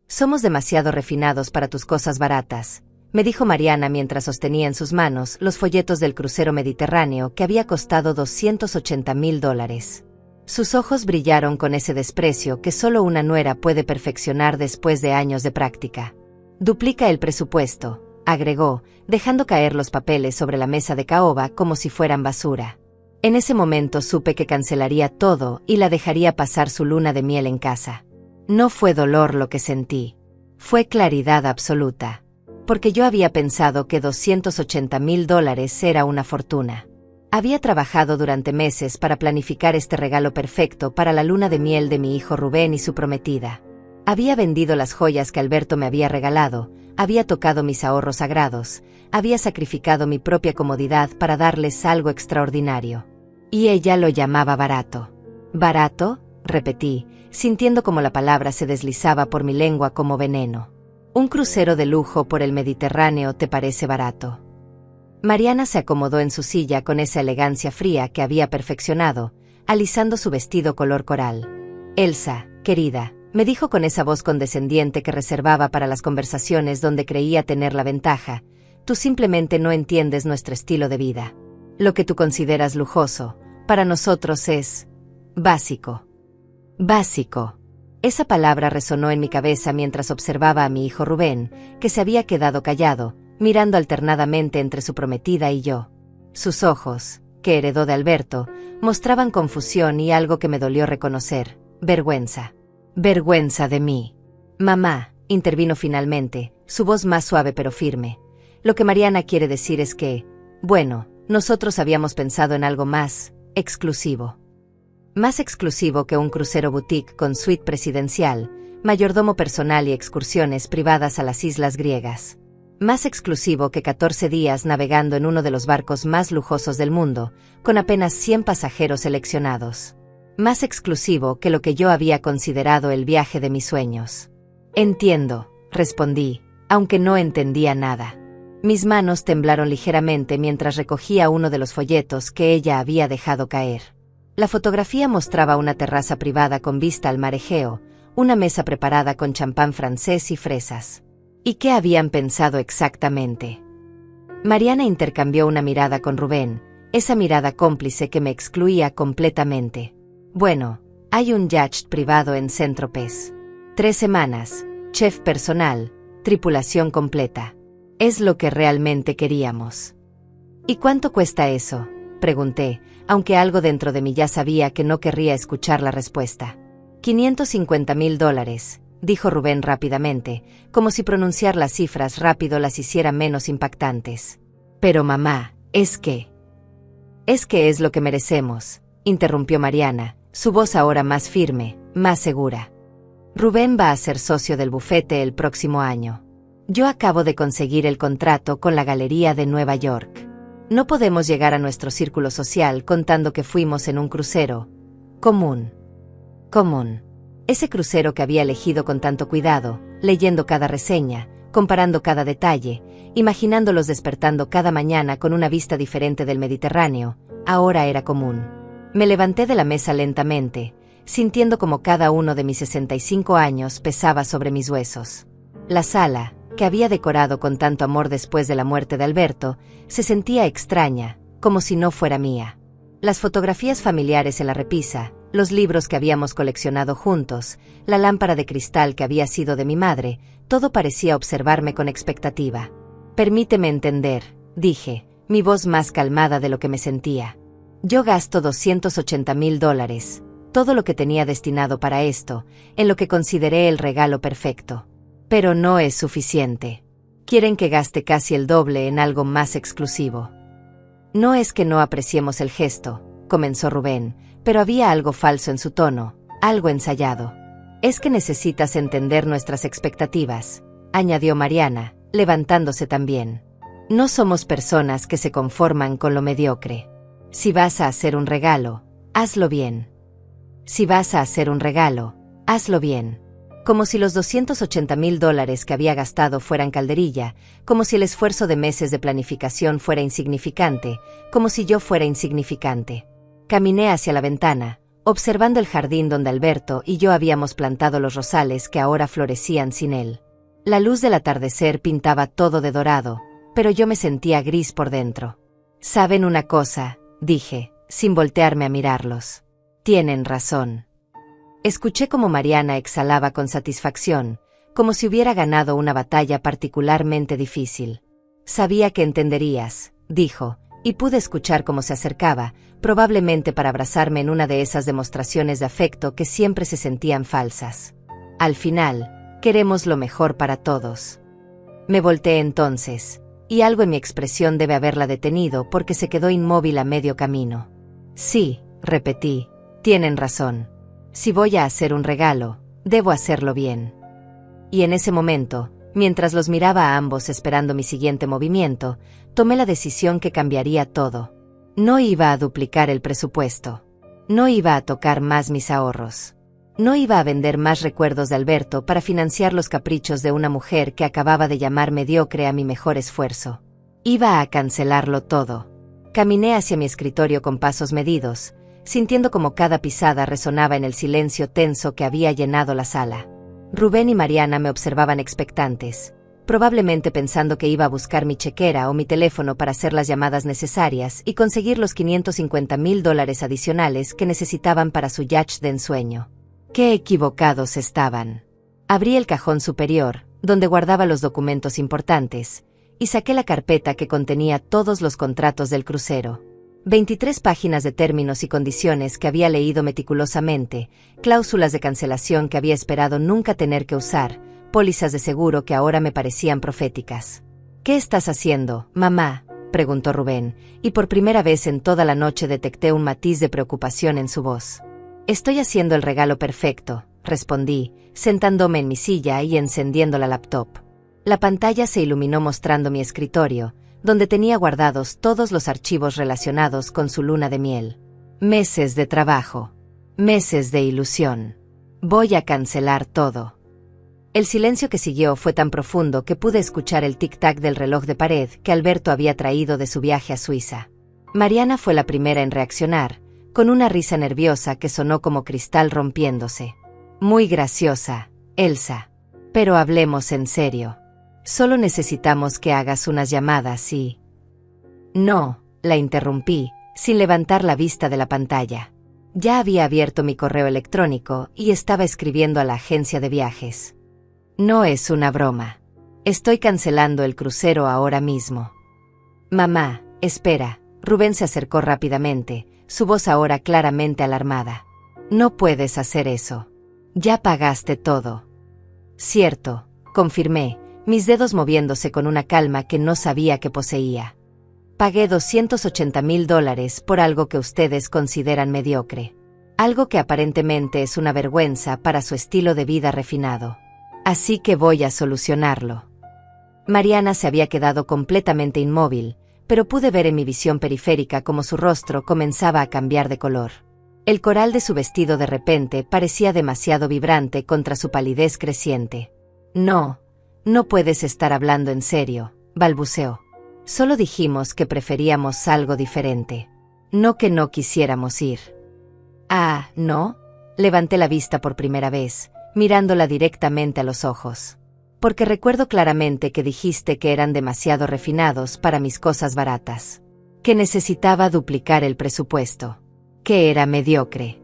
Somos demasiado refinados para tus cosas baratas, me dijo Mariana mientras sostenía en sus manos los folletos del crucero mediterráneo que había costado $280,000. Sus ojos brillaron con ese desprecio que solo una nuera puede perfeccionar después de años de práctica. Duplica el presupuesto, agregó, dejando caer los papeles sobre la mesa de caoba como si fueran basura. En ese momento supe que cancelaría todo y la dejaría pasar su luna de miel en casa. No fue dolor lo que sentí. Fue claridad absoluta. Porque yo había pensado que $280,000 era una fortuna. Había trabajado durante meses para planificar este regalo perfecto para la luna de miel de mi hijo Rubén y su prometida. Había vendido las joyas que Alberto me había regalado, había tocado mis ahorros sagrados, había sacrificado mi propia comodidad para darles algo extraordinario. Y ella lo llamaba barato. ¿Barato?, repetí, sintiendo como la palabra se deslizaba por mi lengua como veneno. ¿Un crucero de lujo por el Mediterráneo te parece barato? Mariana se acomodó en su silla con esa elegancia fría que había perfeccionado, alisando su vestido color coral. Elsa, querida, me dijo con esa voz condescendiente que reservaba para las conversaciones donde creía tener la ventaja, tú simplemente no entiendes nuestro estilo de vida. Lo que tú consideras lujoso, para nosotros es básico. Básico. Esa palabra resonó en mi cabeza mientras observaba a mi hijo Rubén, que se había quedado callado, mirando alternadamente entre su prometida y yo. Sus ojos, que heredó de Alberto, mostraban confusión y algo que me dolió reconocer, vergüenza. Vergüenza de mí. Mamá, intervino finalmente, su voz más suave pero firme. Lo que Mariana quiere decir es que, bueno, nosotros habíamos pensado en algo más exclusivo. Más exclusivo que un crucero boutique con suite presidencial, mayordomo personal y excursiones privadas a las islas griegas. Más exclusivo que 14 días navegando en uno de los barcos más lujosos del mundo, con apenas 100 pasajeros seleccionados. Más exclusivo que lo que yo había considerado el viaje de mis sueños. Entiendo, respondí, aunque no entendía nada. Mis manos temblaron ligeramente mientras recogía uno de los folletos que ella había dejado caer. La fotografía mostraba una terraza privada con vista al mar Egeo, una mesa preparada con champán francés y fresas. ¿Y qué habían pensado exactamente? Mariana intercambió una mirada con Rubén, esa mirada cómplice que me excluía completamente. Bueno, hay un yacht privado en Saint-Tropez. 3 semanas, chef personal, tripulación completa. Es lo que realmente queríamos. ¿Y cuánto cuesta eso?, pregunté, aunque algo dentro de mí ya sabía que no querría escuchar la respuesta. $550,000, dijo Rubén rápidamente, como si pronunciar las cifras rápido las hiciera menos impactantes. Pero mamá, es que es lo que merecemos, interrumpió Mariana, su voz ahora más firme, más segura. Rubén va a ser socio del bufete el próximo año. Yo acabo de conseguir el contrato con la Galería de Nueva York. No podemos llegar a nuestro círculo social contando que fuimos en un crucero común. Ese crucero que había elegido con tanto cuidado, leyendo cada reseña, comparando cada detalle, imaginándolos despertando cada mañana con una vista diferente del Mediterráneo, ahora era común. Me levanté de la mesa lentamente, sintiendo como cada uno de mis 65 años pesaba sobre mis huesos. La sala, que había decorado con tanto amor después de la muerte de Alberto, se sentía extraña, como si no fuera mía. Las fotografías familiares en la repisa, los libros que habíamos coleccionado juntos, la lámpara de cristal que había sido de mi madre, todo parecía observarme con expectativa. Permíteme entender, dije, mi voz más calmada de lo que me sentía. Yo gasto $280,000, todo lo que tenía destinado para esto, en lo que consideré el regalo perfecto. Pero no es suficiente. Quieren que gaste casi el doble en algo más exclusivo. No es que no apreciemos el gesto, comenzó Rubén, pero había algo falso en su tono, algo ensayado. Es que necesitas entender nuestras expectativas, añadió Mariana, levantándose también. No somos personas que se conforman con lo mediocre. Si vas a hacer un regalo, hazlo bien. Si vas a hacer un regalo, hazlo bien. Como si los $280,000 que había gastado fueran calderilla, como si el esfuerzo de meses de planificación fuera insignificante, como si yo fuera insignificante. Caminé hacia la ventana, observando el jardín donde Alberto y yo habíamos plantado los rosales que ahora florecían sin él. La luz del atardecer pintaba todo de dorado, pero yo me sentía gris por dentro. «¿Saben una cosa?», dije, sin voltearme a mirarlos. «Tienen razón». Escuché cómo Mariana exhalaba con satisfacción, como si hubiera ganado una batalla particularmente difícil. «Sabía que entenderías», dijo, y pude escuchar cómo se acercaba, probablemente para abrazarme en una de esas demostraciones de afecto que siempre se sentían falsas. Al final, queremos lo mejor para todos. Me volteé entonces, y algo en mi expresión debe haberla detenido porque se quedó inmóvil a medio camino. «Sí», repetí, «tienen razón. Si voy a hacer un regalo, debo hacerlo bien». Y en ese momento, mientras los miraba a ambos esperando mi siguiente movimiento, tomé la decisión que cambiaría todo. No iba a duplicar el presupuesto. No iba a tocar más mis ahorros. No iba a vender más recuerdos de Alberto para financiar los caprichos de una mujer que acababa de llamar mediocre a mi mejor esfuerzo. Iba a cancelarlo todo. Caminé hacia mi escritorio con pasos medidos, sintiendo como cada pisada resonaba en el silencio tenso que había llenado la sala. Rubén y Mariana me observaban expectantes, probablemente pensando que iba a buscar mi chequera o mi teléfono para hacer las llamadas necesarias y conseguir los $550,000 adicionales que necesitaban para su yacht de ensueño. ¡Qué equivocados estaban! Abrí el cajón superior, donde guardaba los documentos importantes, y saqué la carpeta que contenía todos los contratos del crucero. 23 páginas de términos y condiciones que había leído meticulosamente, cláusulas de cancelación que había esperado nunca tener que usar, pólizas de seguro que ahora me parecían proféticas. «¿Qué estás haciendo, mamá?», preguntó Rubén, y por primera vez en toda la noche detecté un matiz de preocupación en su voz. «Estoy haciendo el regalo perfecto», respondí, sentándome en mi silla y encendiendo la laptop. La pantalla se iluminó mostrando mi escritorio, donde tenía guardados todos los archivos relacionados con su luna de miel. Meses de trabajo. Meses de ilusión. Voy a cancelar todo. El silencio que siguió fue tan profundo que pude escuchar el tic-tac del reloj de pared que Alberto había traído de su viaje a Suiza. Mariana fue la primera en reaccionar, con una risa nerviosa que sonó como cristal rompiéndose. «Muy graciosa, Elsa. Pero hablemos en serio. Solo necesitamos que hagas unas llamadas y...». «No», la interrumpí, sin levantar la vista de la pantalla. Ya había abierto mi correo electrónico y estaba escribiendo a la agencia de viajes. «No es una broma. Estoy cancelando el crucero ahora mismo». «Mamá, espera», Rubén se acercó rápidamente, su voz ahora claramente alarmada. «No puedes hacer eso. Ya pagaste todo». «Cierto», confirmé, mis dedos moviéndose con una calma que no sabía que poseía. «Pagué $280,000 por algo que ustedes consideran mediocre. Algo que aparentemente es una vergüenza para su estilo de vida refinado. Así que voy a solucionarlo». Mariana se había quedado completamente inmóvil, pero pude ver en mi visión periférica cómo su rostro comenzaba a cambiar de color. El coral de su vestido de repente parecía demasiado vibrante contra su palidez creciente. «No. No puedes estar hablando en serio», balbuceó. «Solo dijimos que preferíamos algo diferente. No que no quisiéramos ir». «Ah, ¿no?», levanté la vista por primera vez, mirándola directamente a los ojos. «Porque recuerdo claramente que dijiste que eran demasiado refinados para mis cosas baratas. Que necesitaba duplicar el presupuesto. Que era mediocre».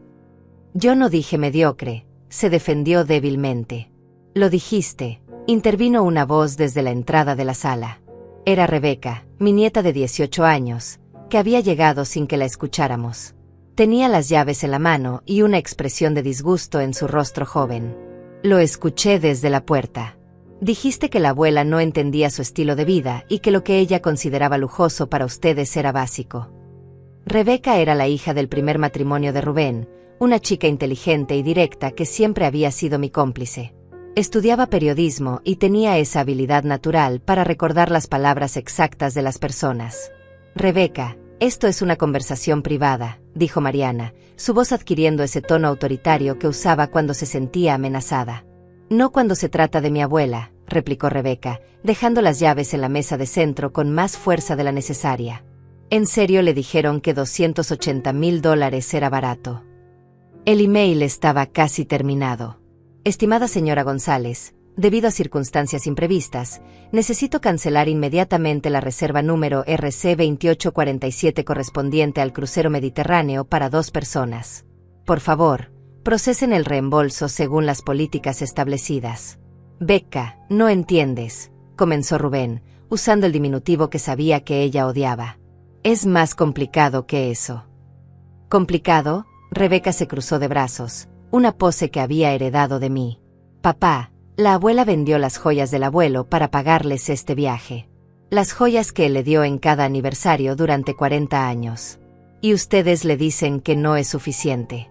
«Yo no dije mediocre», se defendió débilmente. «Lo dijiste», intervino una voz desde la entrada de la sala. Era Rebeca, mi nieta de 18 años, que había llegado sin que la escucháramos. Tenía las llaves en la mano y una expresión de disgusto en su rostro joven. «Lo escuché desde la puerta. Dijiste que la abuela no entendía su estilo de vida y que lo que ella consideraba lujoso para ustedes era básico». Rebeca era la hija del primer matrimonio de Rubén, una chica inteligente y directa que siempre había sido mi cómplice. Estudiaba periodismo y tenía esa habilidad natural para recordar las palabras exactas de las personas. «Rebeca, esto es una conversación privada», dijo Mariana, su voz adquiriendo ese tono autoritario que usaba cuando se sentía amenazada. «No cuando se trata de mi abuela», replicó Rebeca, dejando las llaves en la mesa de centro con más fuerza de la necesaria. «¿En serio le dijeron que $280,000 era barato?». El email estaba casi terminado. Estimada señora González, debido a circunstancias imprevistas, necesito cancelar inmediatamente la reserva número RC2847 correspondiente al crucero Mediterráneo para 2 personas. Por favor, procesen el reembolso según las políticas establecidas. Becca, no entiendes, comenzó Rubén, usando el diminutivo que sabía que ella odiaba. Es más complicado que eso. ¿Complicado? Rebeca se cruzó de brazos, una pose que había heredado de mí. Papá, la abuela vendió las joyas del abuelo para pagarles este viaje. Las joyas que él le dio en cada aniversario durante 40 años. Y ustedes le dicen que no es suficiente.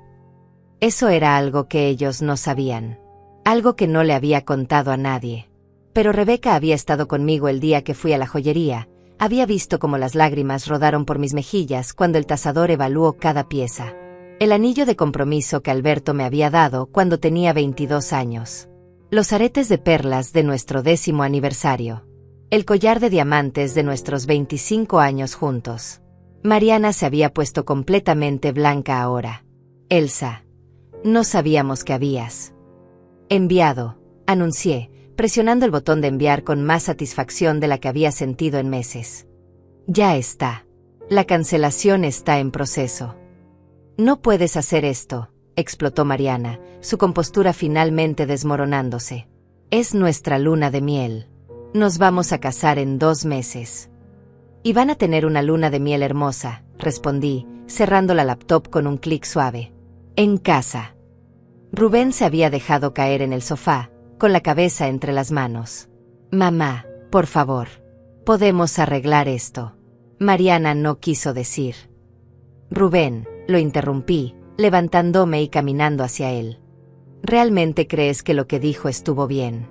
Eso era algo que ellos no sabían. Algo que no le había contado a nadie. Pero Rebeca había estado conmigo el día que fui a la joyería, había visto cómo las lágrimas rodaron por mis mejillas cuando el tasador evaluó cada pieza. El anillo de compromiso que Alberto me había dado cuando tenía 22 años. Los aretes de perlas de nuestro 10º aniversario. El collar de diamantes de nuestros 25 años juntos. Mariana se había puesto completamente blanca ahora. Elsa, no sabíamos que habías enviado, anuncié, presionando el botón de enviar con más satisfacción de la que había sentido en meses. Ya está. La cancelación está en proceso. No puedes hacer esto, explotó Mariana, su compostura finalmente desmoronándose. Es nuestra luna de miel. Nos vamos a casar en 2 meses. Y van a tener una luna de miel hermosa, respondí, cerrando la laptop con un clic suave. En casa. Rubén se había dejado caer en el sofá, con la cabeza entre las manos. Mamá, por favor. Podemos arreglar esto. Mariana no quiso decir. Rubén, lo interrumpí, levantándome y caminando hacia él. ¿Realmente crees que lo que dijo estuvo bien?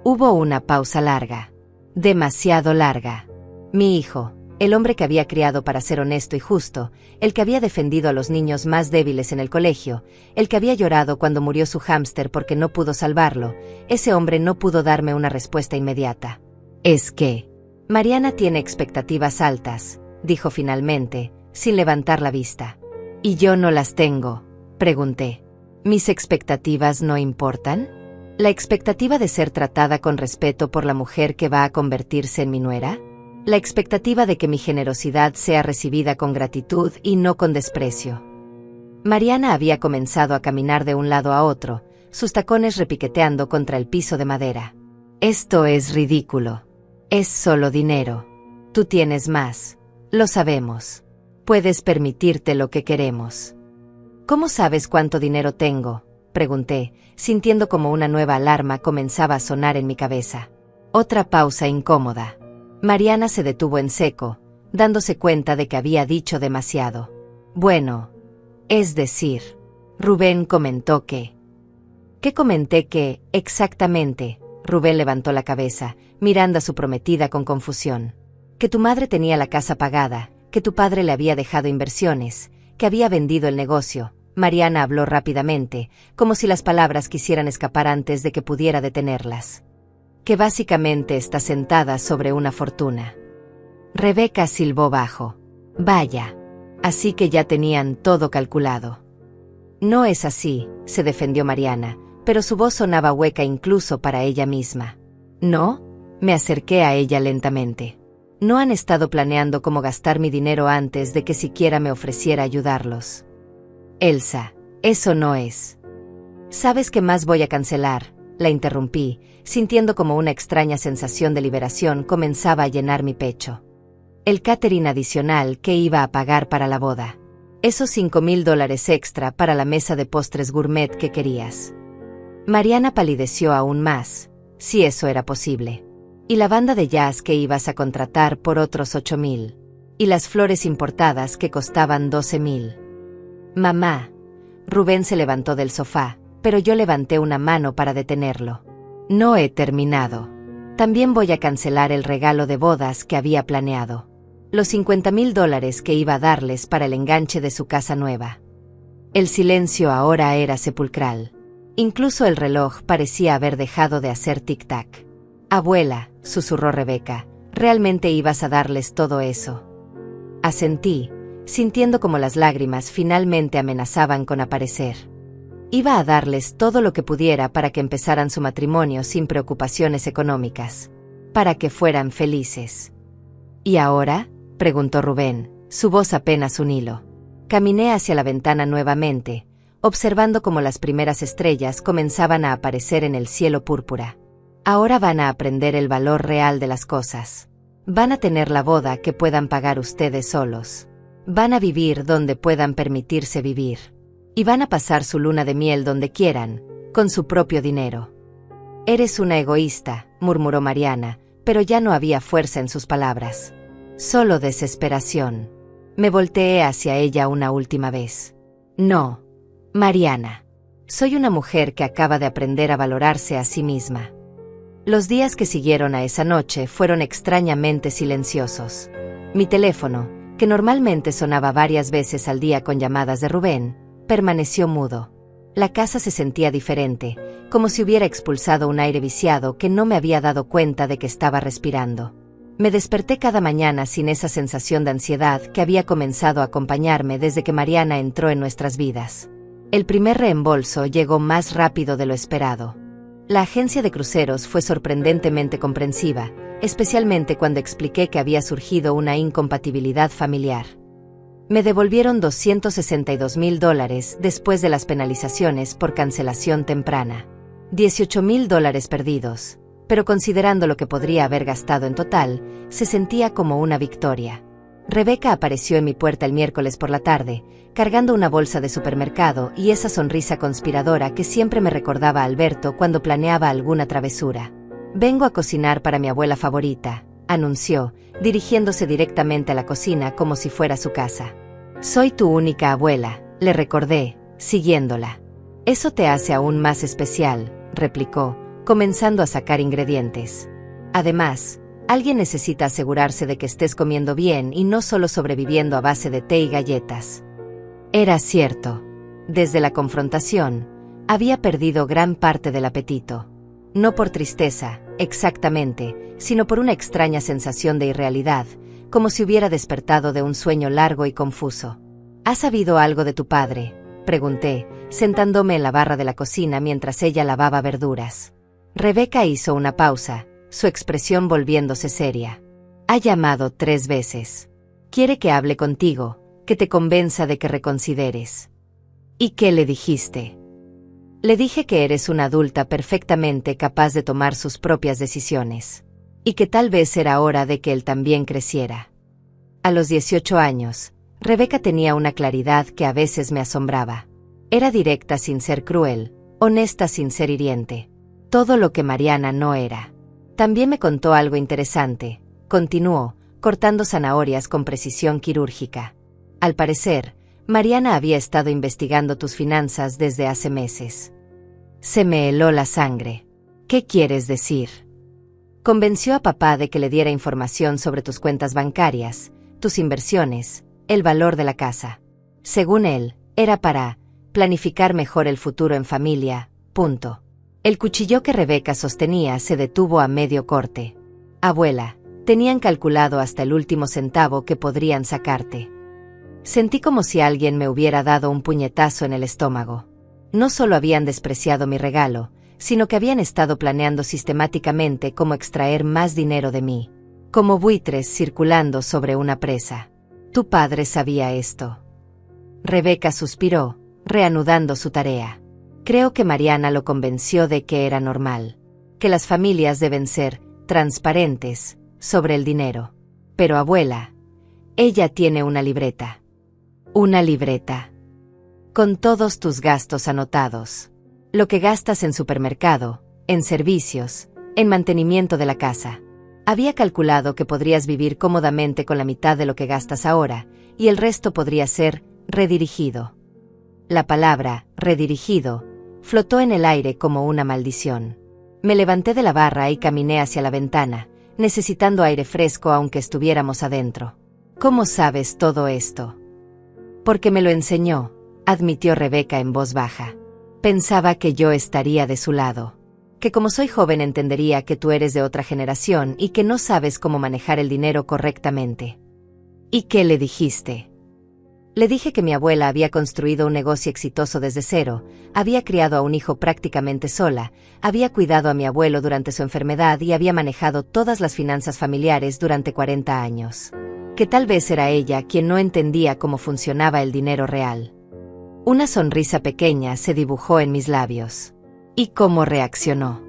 Hubo una pausa larga. Demasiado larga. Mi hijo, el hombre que había criado para ser honesto y justo, el que había defendido a los niños más débiles en el colegio, el que había llorado cuando murió su hámster porque no pudo salvarlo, ese hombre no pudo darme una respuesta inmediata. Es que Mariana tiene expectativas altas, dijo finalmente, sin levantar la vista. ¿Y yo no las tengo?, pregunté. ¿Mis expectativas no importan? ¿La expectativa de ser tratada con respeto por la mujer que va a convertirse en mi nuera? ¿La expectativa de que mi generosidad sea recibida con gratitud y no con desprecio? Mariana había comenzado a caminar de un lado a otro, sus tacones repiqueteando contra el piso de madera. Esto es ridículo. Es solo dinero. Tú tienes más. Lo sabemos. Puedes permitirte lo que queremos. ¿Cómo sabes cuánto dinero tengo?, pregunté, sintiendo como una nueva alarma comenzaba a sonar en mi cabeza. Otra pausa incómoda. Mariana se detuvo en seco, dándose cuenta de que había dicho demasiado. Bueno, es decir, Rubén comentó que... ¿Qué comenté que, exactamente? Rubén levantó la cabeza, mirando a su prometida con confusión. Que tu madre tenía la casa pagada, que tu padre le había dejado inversiones, que había vendido el negocio. Mariana habló rápidamente, como si las palabras quisieran escapar antes de que pudiera detenerlas. Que básicamente está sentada sobre una fortuna. Rebeca silbó bajo. Vaya. Así que ya tenían todo calculado. No es así, se defendió Mariana, pero su voz sonaba hueca incluso para ella misma. ¿No? Me acerqué a ella lentamente. No han estado planeando cómo gastar mi dinero antes de que siquiera me ofreciera ayudarlos. Elsa, eso no es. ¿Sabes qué más voy a cancelar?, la interrumpí, sintiendo como una extraña sensación de liberación comenzaba a llenar mi pecho. El catering adicional que iba a pagar para la boda. Esos $5,000 extra para la mesa de postres gourmet que querías. Mariana palideció aún más, si eso era posible. Y la banda de jazz que ibas a contratar por otros 8,000. Y las flores importadas que costaban 12,000. Mamá. Rubén se levantó del sofá, pero yo levanté una mano para detenerlo. No he terminado. También voy a cancelar el regalo de bodas que había planeado. Los $50,000 que iba a darles para el enganche de su casa nueva. El silencio ahora era sepulcral. Incluso el reloj parecía haber dejado de hacer tic-tac. Abuela, susurró Rebeca, ¿realmente ibas a darles todo eso? Asentí, sintiendo como las lágrimas finalmente amenazaban con aparecer. Iba a darles todo lo que pudiera para que empezaran su matrimonio sin preocupaciones económicas, para que fueran felices. ¿Y ahora?, preguntó Rubén, su voz apenas un hilo. Caminé hacia la ventana nuevamente, observando cómo las primeras estrellas comenzaban a aparecer en el cielo púrpura. Ahora van a aprender el valor real de las cosas. Van a tener la boda que puedan pagar ustedes solos. Van a vivir donde puedan permitirse vivir. Y van a pasar su luna de miel donde quieran, con su propio dinero. Eres una egoísta, murmuró Mariana, pero ya no había fuerza en sus palabras. Solo desesperación. Me volteé hacia ella una última vez. No, Mariana. Soy una mujer que acaba de aprender a valorarse a sí misma. Los días que siguieron a esa noche fueron extrañamente silenciosos. Mi teléfono, que normalmente sonaba varias veces al día con llamadas de Rubén, permaneció mudo. La casa se sentía diferente, como si hubiera expulsado un aire viciado que no me había dado cuenta de que estaba respirando. Me desperté cada mañana sin esa sensación de ansiedad que había comenzado a acompañarme desde que Mariana entró en nuestras vidas. El primer reembolso llegó más rápido de lo esperado. La agencia de cruceros fue sorprendentemente comprensiva, especialmente cuando expliqué que había surgido una incompatibilidad familiar. Me devolvieron $262,000 después de las penalizaciones por cancelación temprana. $18,000 perdidos, pero considerando lo que podría haber gastado en total, se sentía como una victoria. Rebeca apareció en mi puerta el miércoles por la tarde, cargando una bolsa de supermercado y esa sonrisa conspiradora que siempre me recordaba a Alberto cuando planeaba alguna travesura. «Vengo a cocinar para mi abuela favorita», anunció, dirigiéndose directamente a la cocina como si fuera su casa. «Soy tu única abuela», le recordé, siguiéndola. «Eso te hace aún más especial», replicó, comenzando a sacar ingredientes. «Además, alguien necesita asegurarse de que estés comiendo bien y no solo sobreviviendo a base de té y galletas». Era cierto. Desde la confrontación, había perdido gran parte del apetito. No por tristeza, exactamente, sino por una extraña sensación de irrealidad, como si hubiera despertado de un sueño largo y confuso. ¿Has sabido algo de tu padre?, pregunté, sentándome en la barra de la cocina mientras ella lavaba verduras. Rebeca hizo una pausa, su expresión volviéndose seria. «Ha llamado 3 veces. Quiere que hable contigo, que te convenza de que reconsideres». «¿Y qué le dijiste?» «Le dije que eres una adulta perfectamente capaz de tomar sus propias decisiones. Y que tal vez era hora de que él también creciera». A los 18 años, Rebeca tenía una claridad que a veces me asombraba. Era directa sin ser cruel, honesta sin ser hiriente. Todo lo que Mariana no era. También me contó algo interesante, continuó, cortando zanahorias con precisión quirúrgica. Al parecer, Mariana había estado investigando tus finanzas desde hace meses. Se me heló la sangre. ¿Qué quieres decir? Convenció a papá de que le diera información sobre tus cuentas bancarias, tus inversiones, el valor de la casa. Según él, era para planificar mejor el futuro en familia, punto. El cuchillo que Rebeca sostenía se detuvo a medio corte. Abuela, tenían calculado hasta el último centavo que podrían sacarte. Sentí como si alguien me hubiera dado un puñetazo en el estómago. No solo habían despreciado mi regalo, sino que habían estado planeando sistemáticamente cómo extraer más dinero de mí. Como buitres circulando sobre una presa. Tu padre sabía esto. Rebeca suspiró, reanudando su tarea. Creo que Mariana lo convenció de que era normal. Que las familias deben ser transparentes sobre el dinero. Pero abuela, ella tiene una libreta. Una libreta. Con todos tus gastos anotados. Lo que gastas en supermercado, en servicios, en mantenimiento de la casa. Había calculado que podrías vivir cómodamente con la mitad de lo que gastas ahora, y el resto podría ser redirigido. La palabra redirigido flotó en el aire como una maldición. Me levanté de la barra y caminé hacia la ventana, necesitando aire fresco aunque estuviéramos adentro. ¿Cómo sabes todo esto? Porque me lo enseñó, admitió Rebeca en voz baja. Pensaba que yo estaría de su lado. Que como soy joven entendería que tú eres de otra generación y que no sabes cómo manejar el dinero correctamente. ¿Y qué le dijiste? Le dije que mi abuela había construido un negocio exitoso desde cero, había criado a un hijo prácticamente sola, había cuidado a mi abuelo durante su enfermedad y había manejado todas las finanzas familiares durante 40 años. Que tal vez era ella quien no entendía cómo funcionaba el dinero real. Una sonrisa pequeña se dibujó en mis labios. ¿Y cómo reaccionó?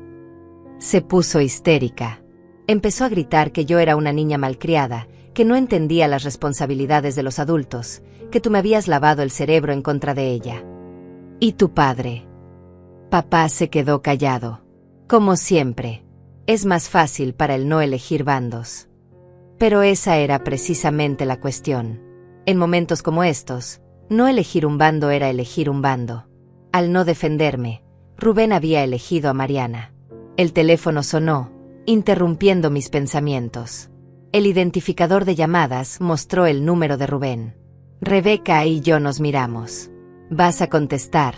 Se puso histérica. Empezó a gritar que yo era una niña malcriada, que no entendía las responsabilidades de los adultos, que tú me habías lavado el cerebro en contra de ella. ¿Y tu padre? Papá se quedó callado. Como siempre. Es más fácil para él no elegir bandos. Pero esa era precisamente la cuestión. En momentos como estos, no elegir un bando era elegir un bando. Al no defenderme, Rubén había elegido a Mariana. El teléfono sonó, interrumpiendo mis pensamientos. El identificador de llamadas mostró el número de Rubén. Rebeca y yo nos miramos. ¿Vas a contestar?,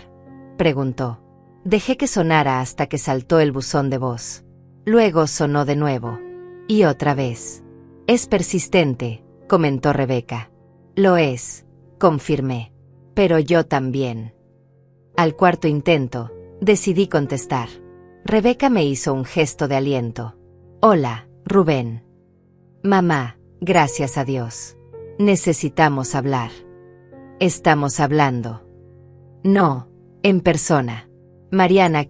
preguntó. Dejé que sonara hasta que saltó el buzón de voz. Luego sonó de nuevo. Y otra vez. Es persistente, comentó Rebeca. Lo es, confirmé. Pero yo también. Al cuarto intento, decidí contestar. Rebeca me hizo un gesto de aliento. Hola, Rubén. Mamá, gracias a Dios. Necesitamos hablar. Estamos hablando. No, en persona. Mariana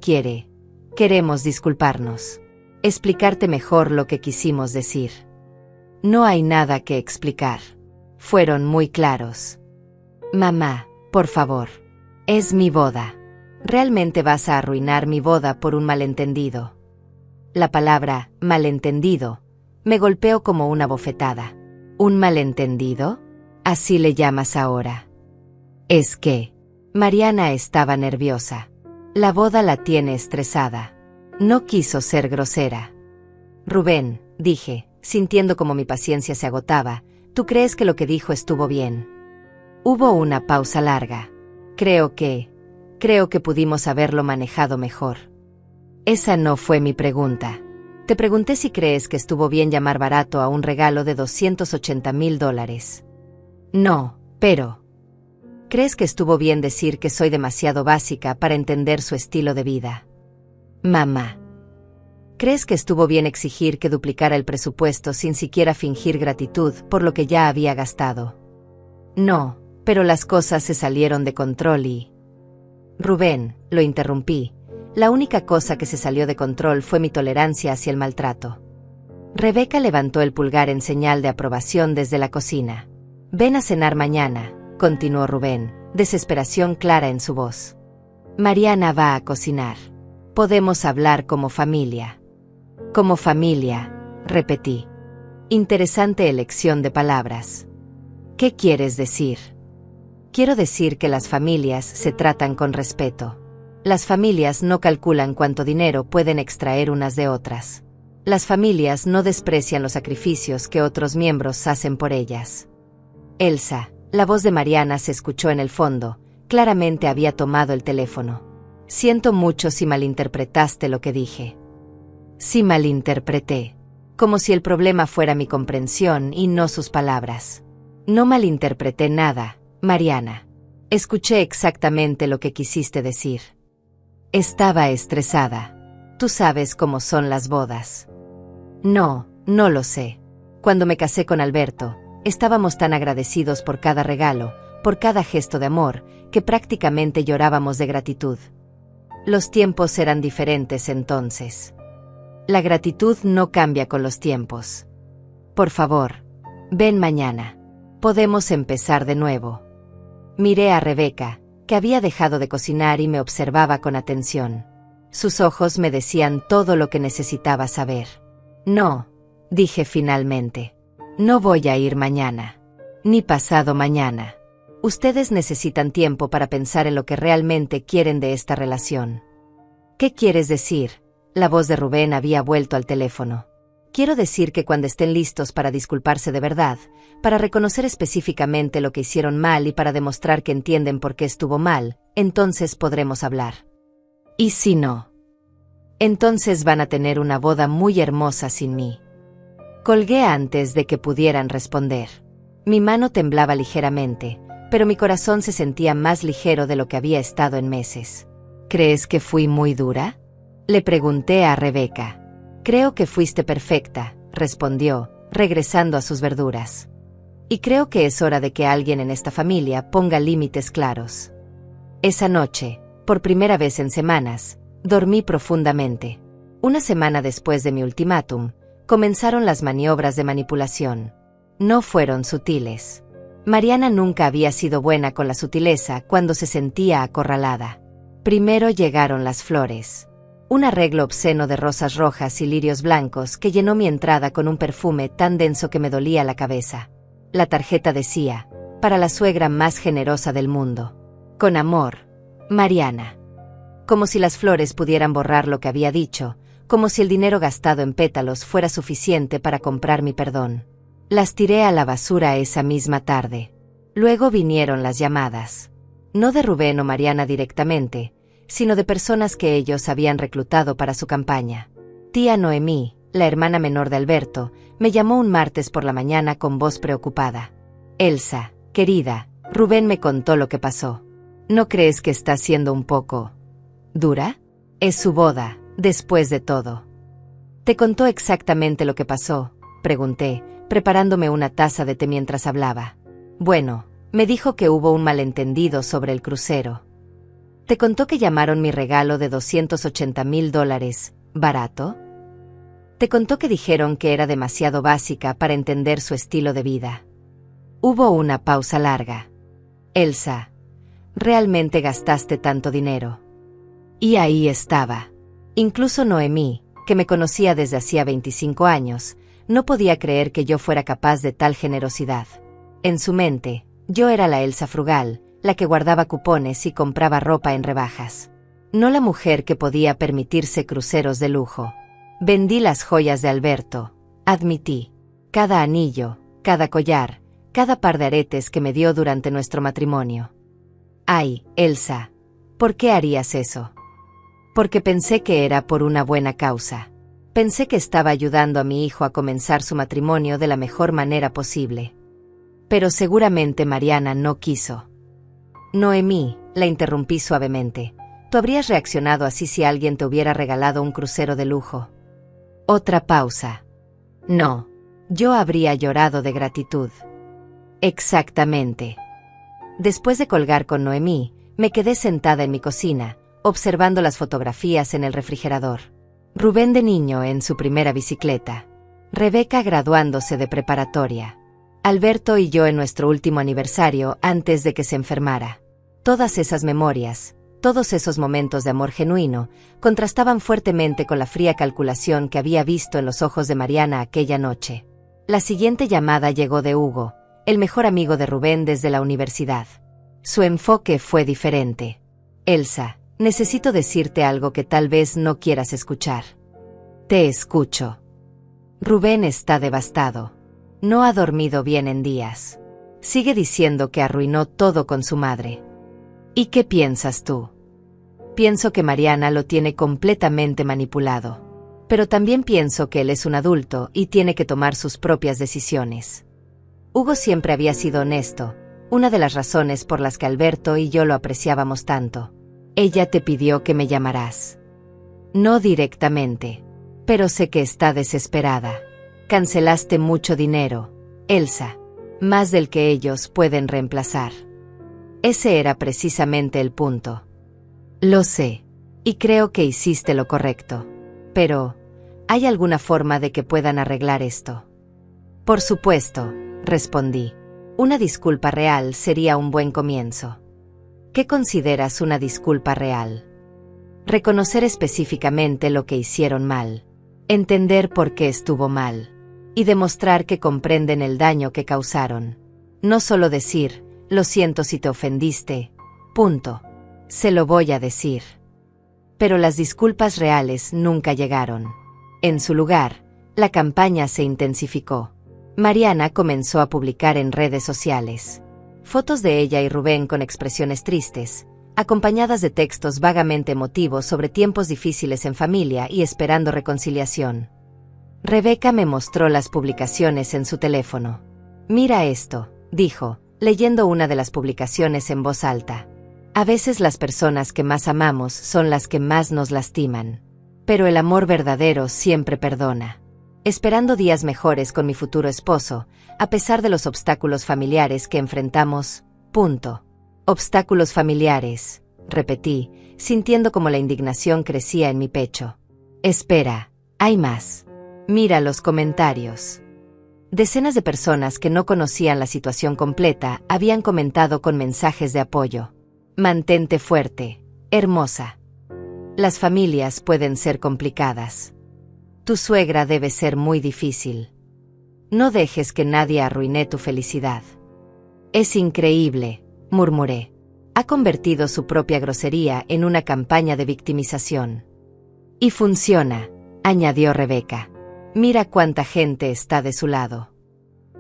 queremos disculparnos. Explicarte mejor lo que quisimos decir. No hay nada que explicar. Fueron muy claros. Mamá, por favor. Es mi boda. ¿Realmente vas a arruinar mi boda por un malentendido? La palabra malentendido me golpeó como una bofetada. ¿Un malentendido? ¿Así le llamas ahora? Es que Mariana estaba nerviosa. La boda la tiene estresada. No quiso ser grosera. Rubén, dije, sintiendo como mi paciencia se agotaba, ¿tú crees que lo que dijo estuvo bien? Hubo una pausa larga. Creo que pudimos haberlo manejado mejor. Esa no fue mi pregunta. Te pregunté si crees que estuvo bien llamar barato a un regalo de $280,000. No, pero... ¿Crees que estuvo bien decir que soy demasiado básica para entender su estilo de vida? Mamá. ¿Crees que estuvo bien exigir que duplicara el presupuesto sin siquiera fingir gratitud por lo que ya había gastado? No, pero las cosas se salieron de control y... Rubén, lo interrumpí. La única cosa que se salió de control fue mi tolerancia hacia el maltrato. Rebeca levantó el pulgar en señal de aprobación desde la cocina. Ven a cenar mañana, continuó Rubén, desesperación clara en su voz. Mariana va a cocinar. Podemos hablar como familia. Como familia, repetí. Interesante elección de palabras. ¿Qué quieres decir? Quiero decir que las familias se tratan con respeto. Las familias no calculan cuánto dinero pueden extraer unas de otras. Las familias no desprecian los sacrificios que otros miembros hacen por ellas. Elsa, la voz de Mariana se escuchó en el fondo, claramente había tomado el teléfono. Siento mucho si malinterpretaste lo que dije. Sí malinterpreté. Como si el problema fuera mi comprensión y no sus palabras. No malinterpreté nada, Mariana. Escuché exactamente lo que quisiste decir. Estaba estresada. Tú sabes cómo son las bodas. No lo sé. Cuando me casé con Alberto, estábamos tan agradecidos por cada regalo, por cada gesto de amor, que prácticamente llorábamos de gratitud. Los tiempos eran diferentes entonces. La gratitud no cambia con los tiempos. Por favor, ven mañana. Podemos empezar de nuevo. Miré a Rebeca, que había dejado de cocinar y me observaba con atención. Sus ojos me decían todo lo que necesitaba saber. No, dije finalmente. No voy a ir mañana. Ni pasado mañana. Ustedes necesitan tiempo para pensar en lo que realmente quieren de esta relación. ¿Qué quieres decir? La voz de Rubén había vuelto al teléfono. Quiero decir que cuando estén listos para disculparse de verdad, para reconocer específicamente lo que hicieron mal y para demostrar que entienden por qué estuvo mal, entonces podremos hablar. ¿Y si no? Entonces van a tener una boda muy hermosa sin mí. Colgué antes de que pudieran responder. Mi mano temblaba ligeramente, pero mi corazón se sentía más ligero de lo que había estado en meses. ¿Crees que fui muy dura?, le pregunté a Rebeca. Creo que fuiste perfecta, respondió, regresando a sus verduras. Y creo que es hora de que alguien en esta familia ponga límites claros. Esa noche, por primera vez en semanas, dormí profundamente. Una semana después de mi ultimátum, comenzaron las maniobras de manipulación. No fueron sutiles. Mariana nunca había sido buena con la sutileza cuando se sentía acorralada. Primero llegaron las flores. Un arreglo obsceno de rosas rojas y lirios blancos que llenó mi entrada con un perfume tan denso que me dolía la cabeza. La tarjeta decía, para la suegra más generosa del mundo. Con amor, Mariana. Como si las flores pudieran borrar lo que había dicho, como si el dinero gastado en pétalos fuera suficiente para comprar mi perdón. Las tiré a la basura esa misma tarde. Luego vinieron las llamadas. No de Rubén o Mariana directamente, sino de personas que ellos habían reclutado para su campaña. Tía Noemí, la hermana menor de Alberto, me llamó un martes por la mañana con voz preocupada. Elsa, querida, Rubén me contó lo que pasó. ¿No crees que está siendo un poco dura? Es su boda, después de todo. ¿Te contó exactamente lo que pasó?, pregunté, preparándome una taza de té mientras hablaba. Bueno, me dijo que hubo un malentendido sobre el crucero. ¿Te contó que llamaron mi regalo de $280,000 barato? ¿Te contó que dijeron que era demasiado básica para entender su estilo de vida? Hubo una pausa larga. Elsa, ¿realmente gastaste tanto dinero? Y ahí estaba. Incluso Noemí, que me conocía desde hacía 25 años, no podía creer que yo fuera capaz de tal generosidad. En su mente, yo era la Elsa frugal, la que guardaba cupones y compraba ropa en rebajas. No la mujer que podía permitirse cruceros de lujo. Vendí las joyas de Alberto, admití. Cada anillo, cada collar, cada par de aretes que me dio durante nuestro matrimonio. Ay, Elsa, ¿por qué harías eso? Porque pensé que era por una buena causa. Pensé que estaba ayudando a mi hijo a comenzar su matrimonio de la mejor manera posible. Pero seguramente Mariana no quiso. Noemí, la interrumpí suavemente. ¿Tú habrías reaccionado así si alguien te hubiera regalado un crucero de lujo? Otra pausa. No. Yo habría llorado de gratitud. Exactamente. Después de colgar con Noemí, me quedé sentada en mi cocina, observando las fotografías en el refrigerador. Rubén de niño en su primera bicicleta. Rebeca graduándose de preparatoria. Alberto y yo en nuestro último aniversario antes de que se enfermara. Todas esas memorias, todos esos momentos de amor genuino, contrastaban fuertemente con la fría calculación que había visto en los ojos de Mariana aquella noche. La siguiente llamada llegó de Hugo, el mejor amigo de Rubén desde la universidad. Su enfoque fue diferente. Elsa, necesito decirte algo que tal vez no quieras escuchar. Te escucho. Rubén está devastado. No ha dormido bien en días. Sigue diciendo que arruinó todo con su madre. ¿Y qué piensas tú? Pienso que Mariana lo tiene completamente manipulado. Pero también pienso que él es un adulto y tiene que tomar sus propias decisiones. Hugo siempre había sido honesto, una de las razones por las que Alberto y yo lo apreciábamos tanto. Ella te pidió que me llamaras. No directamente, pero sé que está desesperada. Cancelaste mucho dinero, Elsa, más del que ellos pueden reemplazar. Ese era precisamente el punto. Lo sé, y creo que hiciste lo correcto. Pero, ¿hay alguna forma de que puedan arreglar esto? Por supuesto, respondí. Una disculpa real sería un buen comienzo. ¿Qué consideras una disculpa real? Reconocer específicamente lo que hicieron mal. Entender por qué estuvo mal. Y demostrar que comprenden el daño que causaron. No solo decir, lo siento si te ofendiste. Punto. Se lo voy a decir. Pero las disculpas reales nunca llegaron. En su lugar, la campaña se intensificó. Mariana comenzó a publicar en redes sociales fotos de ella y Rubén con expresiones tristes, acompañadas de textos vagamente emotivos sobre tiempos difíciles en familia y esperando reconciliación. Rebeca me mostró las publicaciones en su teléfono. Mira esto, dijo, leyendo una de las publicaciones en voz alta. A veces las personas que más amamos son las que más nos lastiman. Pero el amor verdadero siempre perdona. Esperando días mejores con mi futuro esposo, a pesar de los obstáculos familiares que enfrentamos. Obstáculos familiares, repetí, sintiendo como la indignación crecía en mi pecho. Espera, hay más. Mira los comentarios. Decenas de personas que no conocían la situación completa habían comentado con mensajes de apoyo. Mantente fuerte, hermosa. Las familias pueden ser complicadas. Tu suegra debe ser muy difícil. No dejes que nadie arruine tu felicidad. Es increíble, murmuré. Ha convertido su propia grosería en una campaña de victimización. Y funciona, añadió Rebeca. Mira cuánta gente está de su lado.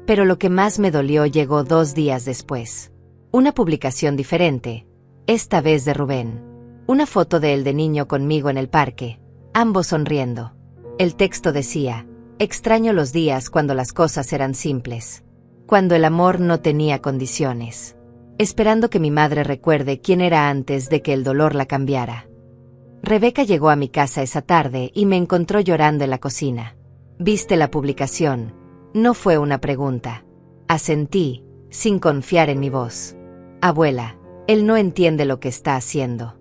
Pero lo que más me dolió llegó 2 días después. Una publicación diferente, esta vez de Rubén. Una foto de él de niño conmigo en el parque, ambos sonriendo. El texto decía: extraño los días cuando las cosas eran simples. Cuando el amor no tenía condiciones. Esperando que mi madre recuerde quién era antes de que el dolor la cambiara. Rebeca llegó a mi casa esa tarde y me encontró llorando en la cocina. ¿Viste la publicación? No fue una pregunta. Asentí, sin confiar en mi voz. Abuela, él no entiende lo que está haciendo.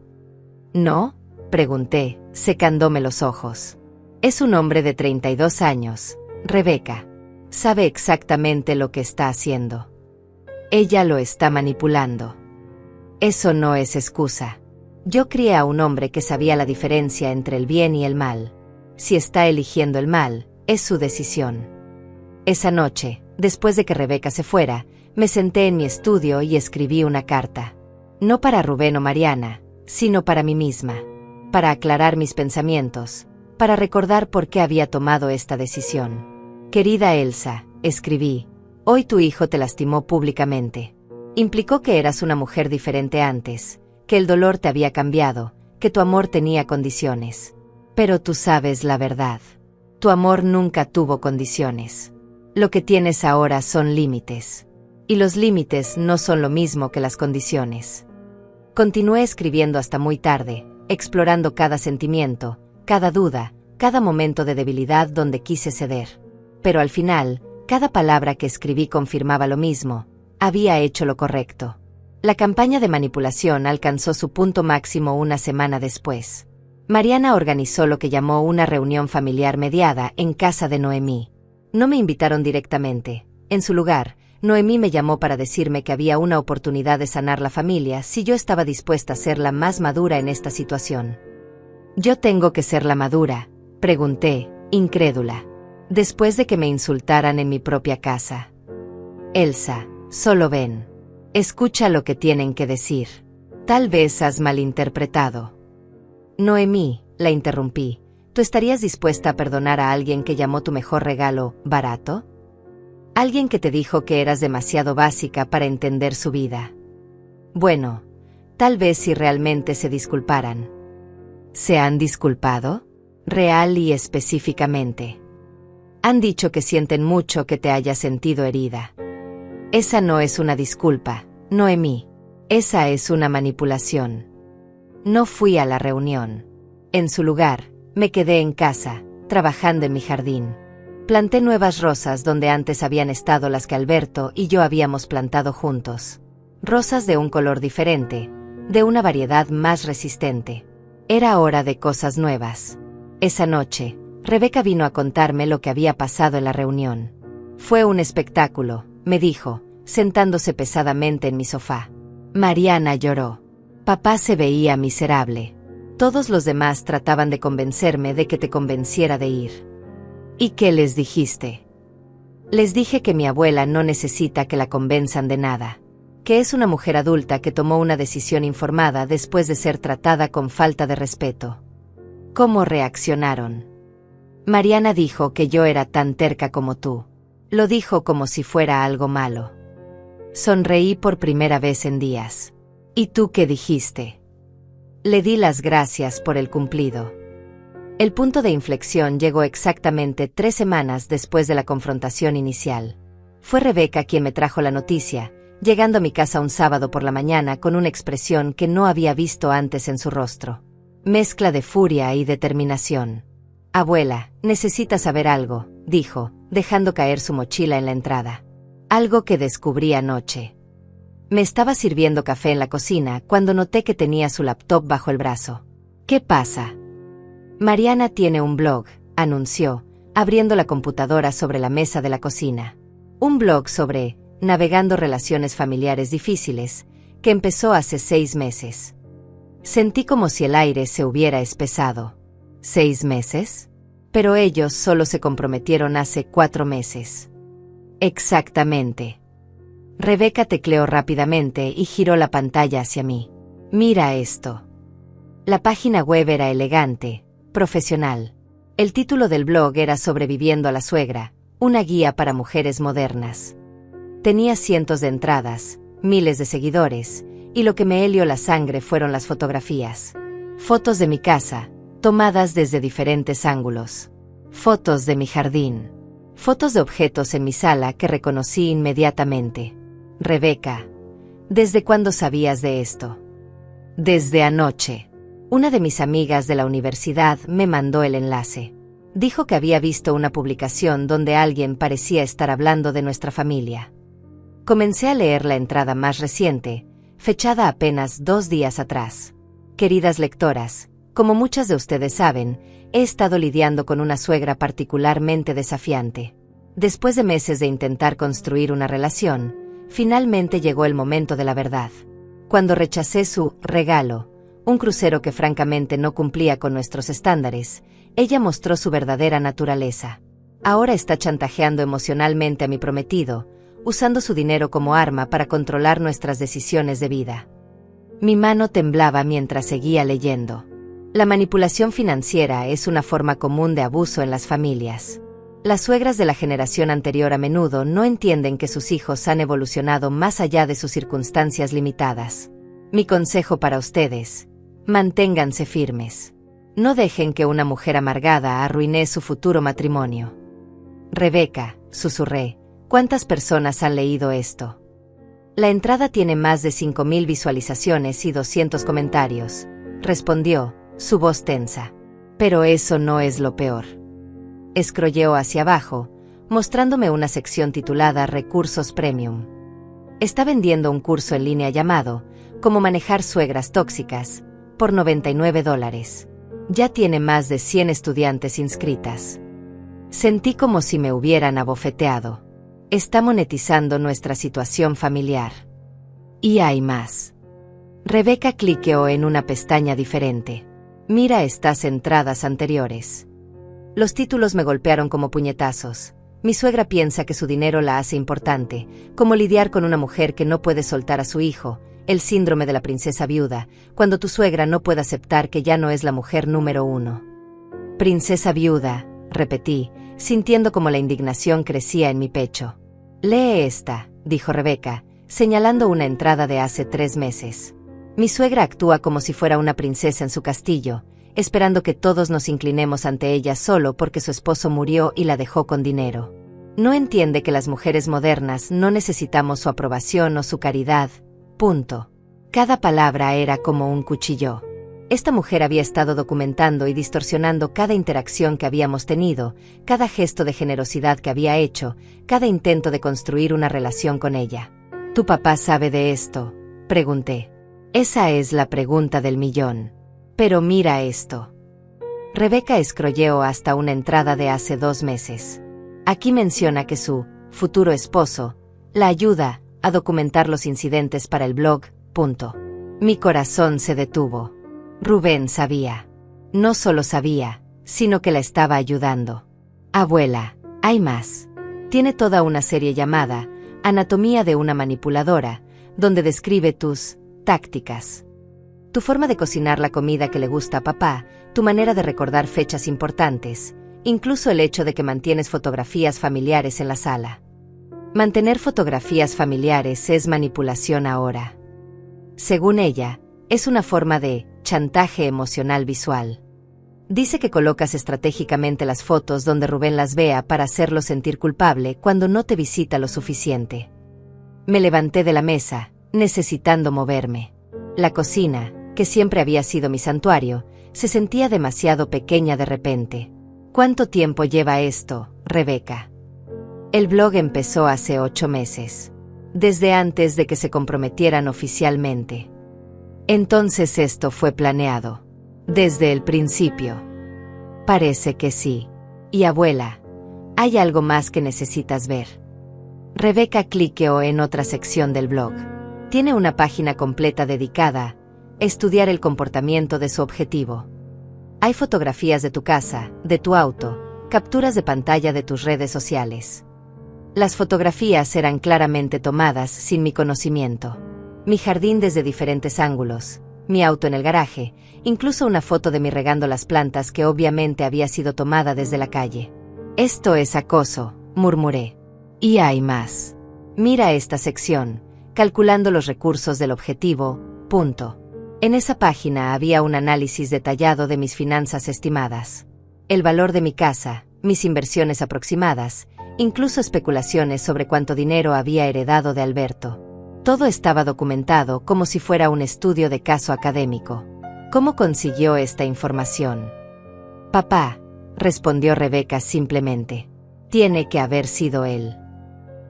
¿No? Pregunté, secándome los ojos. Es un hombre de 32 años, Rebeca. Sabe exactamente lo que está haciendo. Ella lo está manipulando. Eso no es excusa. Yo crié a un hombre que sabía la diferencia entre el bien y el mal. Si está eligiendo el mal, es su decisión. Esa noche, después de que Rebeca se fuera, me senté en mi estudio y escribí una carta. No para Rubén o Mariana, sino para mí misma. Para aclarar mis pensamientos, para recordar por qué había tomado esta decisión. Querida Elsa, escribí, hoy tu hijo te lastimó públicamente. Implicó que eras una mujer diferente antes, que el dolor te había cambiado, que tu amor tenía condiciones. Pero tú sabes la verdad. Tu amor nunca tuvo condiciones. Lo que tienes ahora son límites. Y los límites no son lo mismo que las condiciones. Continué escribiendo hasta muy tarde, explorando cada sentimiento, cada duda, cada momento de debilidad donde quise ceder. Pero al final, cada palabra que escribí confirmaba lo mismo: había hecho lo correcto. La campaña de manipulación alcanzó su punto máximo una semana después. Mariana organizó lo que llamó una reunión familiar mediada en casa de Noemí. No me invitaron directamente. En su lugar, Noemí me llamó para decirme que había una oportunidad de sanar la familia si yo estaba dispuesta a ser la más madura en esta situación. ¿Yo tengo que ser la madura?, pregunté, incrédula. Después de que me insultaran en mi propia casa. Elsa, solo ven. Escucha lo que tienen que decir. Tal vez has malinterpretado. Noemí, la interrumpí, ¿tú estarías dispuesta a perdonar a alguien que llamó tu mejor regalo barato? Alguien que te dijo que eras demasiado básica para entender su vida. Bueno, tal vez si realmente se disculparan. ¿Se han disculpado? Real y específicamente. Han dicho que sienten mucho que te hayas sentido herida. Esa no es una disculpa, Noemí. Esa es una manipulación. No fui a la reunión. En su lugar, me quedé en casa, trabajando en mi jardín. Planté nuevas rosas donde antes habían estado las que Alberto y yo habíamos plantado juntos. Rosas de un color diferente, de una variedad más resistente. Era hora de cosas nuevas. Esa noche, Rebeca vino a contarme lo que había pasado en la reunión. Fue un espectáculo, me dijo, sentándose pesadamente en mi sofá. Mariana lloró. Papá se veía miserable. Todos los demás trataban de convencerme de que te convenciera de ir. ¿Y qué les dijiste? Les dije que mi abuela no necesita que la convenzan de nada. Que es una mujer adulta que tomó una decisión informada después de ser tratada con falta de respeto. ¿Cómo reaccionaron? Mariana dijo que yo era tan terca como tú. Lo dijo como si fuera algo malo. Sonreí por primera vez en días. ¿Y tú qué dijiste? Le di las gracias por el cumplido. El punto de inflexión llegó exactamente 3 semanas después de la confrontación inicial. Fue Rebeca quien me trajo la noticia, llegando a mi casa un sábado por la mañana con una expresión que no había visto antes en su rostro. Mezcla de furia y determinación. «Abuela, necesitas saber algo», dijo, dejando caer su mochila en la entrada. «Algo que descubrí anoche». Me estaba sirviendo café en la cocina cuando noté que tenía su laptop bajo el brazo. «¿Qué pasa?» «Mariana tiene un blog», anunció, abriendo la computadora sobre la mesa de la cocina. Un blog sobre navegando relaciones familiares difíciles, que empezó hace 6 meses. Sentí como si el aire se hubiera espesado. ¿6 meses? Pero ellos solo se comprometieron hace 4 meses. Exactamente. Rebeca tecleó rápidamente y giró la pantalla hacia mí. «Mira esto». La página web era elegante, profesional. El título del blog era Sobreviviendo a la suegra, una guía para mujeres modernas. Tenía cientos de entradas, miles de seguidores, y lo que me heló la sangre fueron las fotografías. Fotos de mi casa, tomadas desde diferentes ángulos. Fotos de mi jardín. Fotos de objetos en mi sala que reconocí inmediatamente. «Rebeca, ¿desde cuándo sabías de esto?» «Desde anoche». Una de mis amigas de la universidad me mandó el enlace. Dijo que había visto una publicación donde alguien parecía estar hablando de nuestra familia. Comencé a leer la entrada más reciente, fechada apenas 2 días atrás. «Queridas lectoras, como muchas de ustedes saben, he estado lidiando con una suegra particularmente desafiante. Después de meses de intentar construir una relación, finalmente llegó el momento de la verdad. Cuando rechacé su regalo, un crucero que francamente no cumplía con nuestros estándares, ella mostró su verdadera naturaleza. Ahora está chantajeando emocionalmente a mi prometido, usando su dinero como arma para controlar nuestras decisiones de vida». Mi mano temblaba mientras seguía leyendo. La manipulación financiera es una forma común de abuso en las familias. Las suegras de la generación anterior a menudo no entienden que sus hijos han evolucionado más allá de sus circunstancias limitadas. Mi consejo para ustedes: manténganse firmes. No dejen que una mujer amargada arruine su futuro matrimonio. «Rebeca», susurré, «¿cuántas personas han leído esto?» «La entrada tiene más de 5.000 visualizaciones y 200 comentarios», respondió, su voz tensa. «Pero eso no es lo peor». Scrolleó hacia abajo, mostrándome una sección titulada Recursos Premium. Está vendiendo un curso en línea llamado Cómo manejar suegras tóxicas, por $99. Ya tiene más de 100 estudiantes inscritas. Sentí como si me hubieran abofeteado. Está monetizando nuestra situación familiar. Y hay más. Rebeca cliqueó en una pestaña diferente. «Mira estas entradas anteriores». Los títulos me golpearon como puñetazos. Mi suegra piensa que su dinero la hace importante, como lidiar con una mujer que no puede soltar a su hijo, el síndrome de la princesa viuda, cuando tu suegra no puede aceptar que ya no es la mujer número 1. «Princesa viuda», repetí, sintiendo como la indignación crecía en mi pecho. «Lee esta», dijo Rebeca, señalando una entrada de hace 3 meses. «Mi suegra actúa como si fuera una princesa en su castillo, esperando que todos nos inclinemos ante ella solo porque su esposo murió y la dejó con dinero. No entiende que las mujeres modernas no necesitamos su aprobación o su caridad. Punto». Cada palabra era como un cuchillo. Esta mujer había estado documentando y distorsionando cada interacción que habíamos tenido, cada gesto de generosidad que había hecho, cada intento de construir una relación con ella. «¿Tu papá sabe de esto?», pregunté. «Esa es la pregunta del millón. Pero mira esto». Rebeca scrolleó hasta una entrada de hace 2 meses. Aquí menciona que su futuro esposo la ayuda a documentar los incidentes para el blog. Punto. Mi corazón se detuvo. Rubén sabía. No solo sabía, sino que la estaba ayudando. «Abuela, hay más». Tiene toda una serie llamada Anatomía de una manipuladora, donde describe tus tácticas. Tu forma de cocinar la comida que le gusta a papá, tu manera de recordar fechas importantes, incluso el hecho de que mantienes fotografías familiares en la sala. Mantener fotografías familiares es manipulación ahora. Según ella, es una forma de chantaje emocional visual. Dice que colocas estratégicamente las fotos donde Rubén las vea para hacerlo sentir culpable cuando no te visita lo suficiente. Me levanté de la mesa, necesitando moverme. La cocina, que siempre había sido mi santuario, se sentía demasiado pequeña de repente. ¿Cuánto tiempo lleva esto, Rebeca? El blog empezó hace 8 meses. Desde antes de que se comprometieran oficialmente. Entonces esto fue planeado. Desde el principio. Parece que sí. Y abuela, hay algo más que necesitas ver. Rebeca cliqueó en otra sección del blog. Tiene una página completa dedicada a estudiar el comportamiento de su objetivo. Hay fotografías de tu casa, de tu auto, capturas de pantalla de tus redes sociales. Las fotografías eran claramente tomadas sin mi conocimiento. Mi jardín desde diferentes ángulos, mi auto en el garaje, incluso una foto de mí regando las plantas que obviamente había sido tomada desde la calle. Esto es acoso, murmuré. Y hay más. Mira esta sección, calculando los recursos del objetivo, punto. En esa página había un análisis detallado de mis finanzas estimadas. El valor de mi casa, mis inversiones aproximadas, incluso especulaciones sobre cuánto dinero había heredado de Alberto. Todo estaba documentado como si fuera un estudio de caso académico. ¿Cómo consiguió esta información? Papá, respondió Rebeca simplemente. Tiene que haber sido él.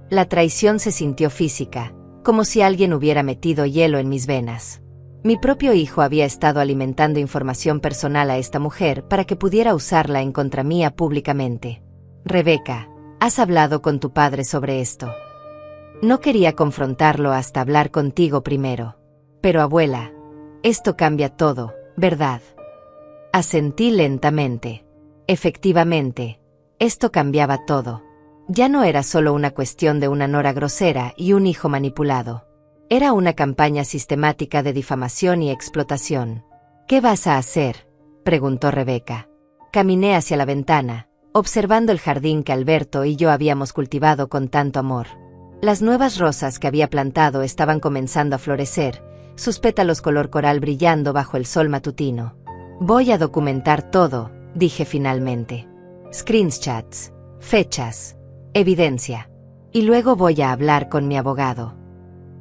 La traición se sintió física, como si alguien hubiera metido hielo en mis venas. Mi propio hijo había estado alimentando información personal a esta mujer para que pudiera usarla en contra mía públicamente. Rebeca, ¿has hablado con tu padre sobre esto? No quería confrontarlo hasta hablar contigo primero. Pero abuela, esto cambia todo, ¿verdad? Asentí lentamente. Efectivamente, esto cambiaba todo. Ya no era solo una cuestión de una nora grosera y un hijo manipulado. Era una campaña sistemática de difamación y explotación. ¿Qué vas a hacer?, preguntó Rebeca. Caminé hacia la ventana, observando el jardín que Alberto y yo habíamos cultivado con tanto amor. Las nuevas rosas que había plantado estaban comenzando a florecer, sus pétalos color coral brillando bajo el sol matutino. Voy a documentar todo, dije finalmente. Screenshots, fechas, evidencia. Y luego voy a hablar con mi abogado.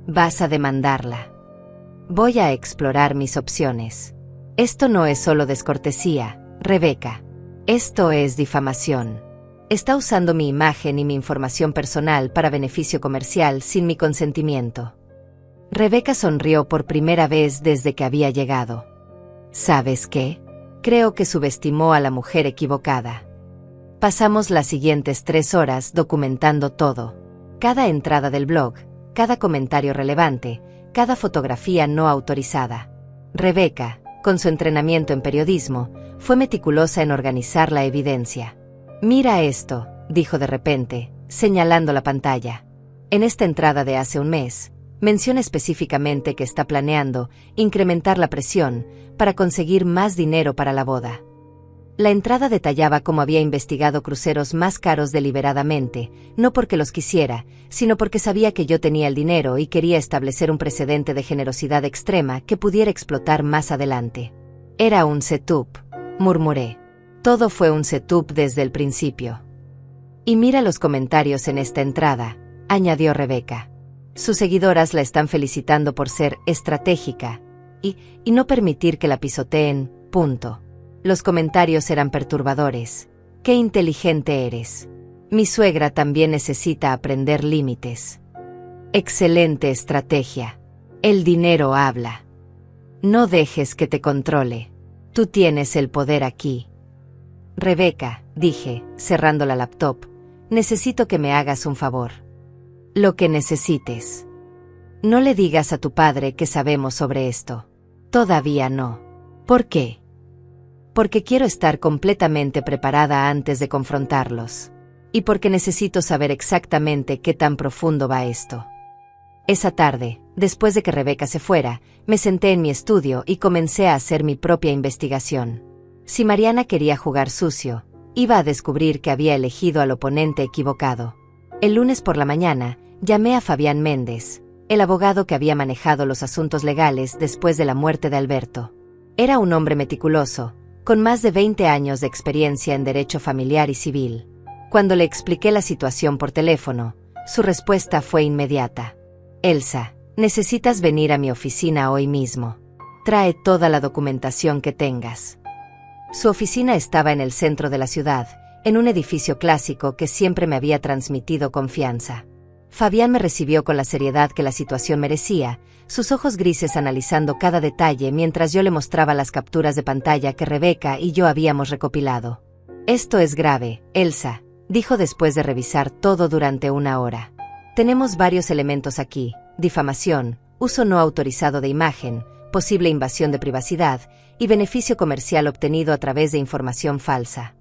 Vas a demandarla. Voy a explorar mis opciones. Esto no es solo descortesía, Rebeca. Esto es difamación. Está usando mi imagen y mi información personal para beneficio comercial sin mi consentimiento. Rebeca sonrió por primera vez desde que había llegado. ¿Sabes qué? Creo que subestimó a la mujer equivocada. Pasamos las siguientes 3 horas documentando todo. Cada entrada del blog, cada comentario relevante, cada fotografía no autorizada. Rebeca, con su entrenamiento en periodismo, fue meticulosa en organizar la evidencia. Mira esto, dijo de repente, señalando la pantalla. En esta entrada de hace un mes, menciona específicamente que está planeando incrementar la presión para conseguir más dinero para la boda. La entrada detallaba cómo había investigado cruceros más caros deliberadamente, no porque los quisiera, sino porque sabía que yo tenía el dinero y quería establecer un precedente de generosidad extrema que pudiera explotar más adelante. Era un setup, murmuré. Todo fue un setup desde el principio. Y mira los comentarios en esta entrada, añadió Rebeca. Sus seguidoras la están felicitando por ser estratégica y no permitir que la pisoteen, punto. Los comentarios eran perturbadores. ¡Qué inteligente eres! Mi suegra también necesita aprender límites. Excelente estrategia. El dinero habla. No dejes que te controle. Tú tienes el poder aquí. Rebeca, dije, cerrando la laptop, necesito que me hagas un favor. Lo que necesites. No le digas a tu padre que sabemos sobre esto. Todavía no. ¿Por qué? Porque quiero estar completamente preparada antes de confrontarlos. Y porque necesito saber exactamente qué tan profundo va esto. Esa tarde, después de que Rebeca se fuera, me senté en mi estudio y comencé a hacer mi propia investigación. Si Mariana quería jugar sucio, iba a descubrir que había elegido al oponente equivocado. El lunes por la mañana, llamé a Fabián Méndez, el abogado que había manejado los asuntos legales después de la muerte de Alberto. Era un hombre meticuloso, con más de 20 años de experiencia en derecho familiar y civil. Cuando le expliqué la situación por teléfono, su respuesta fue inmediata. Elsa, necesitas venir a mi oficina hoy mismo. Trae toda la documentación que tengas. Su oficina estaba en el centro de la ciudad, en un edificio clásico que siempre me había transmitido confianza. Fabián me recibió con la seriedad que la situación merecía, sus ojos grises analizando cada detalle mientras yo le mostraba las capturas de pantalla que Rebeca y yo habíamos recopilado. Esto es grave, Elsa, dijo después de revisar todo durante una hora. Tenemos varios elementos aquí: difamación, uso no autorizado de imagen, posible invasión de privacidad y beneficio comercial obtenido a través de información falsa.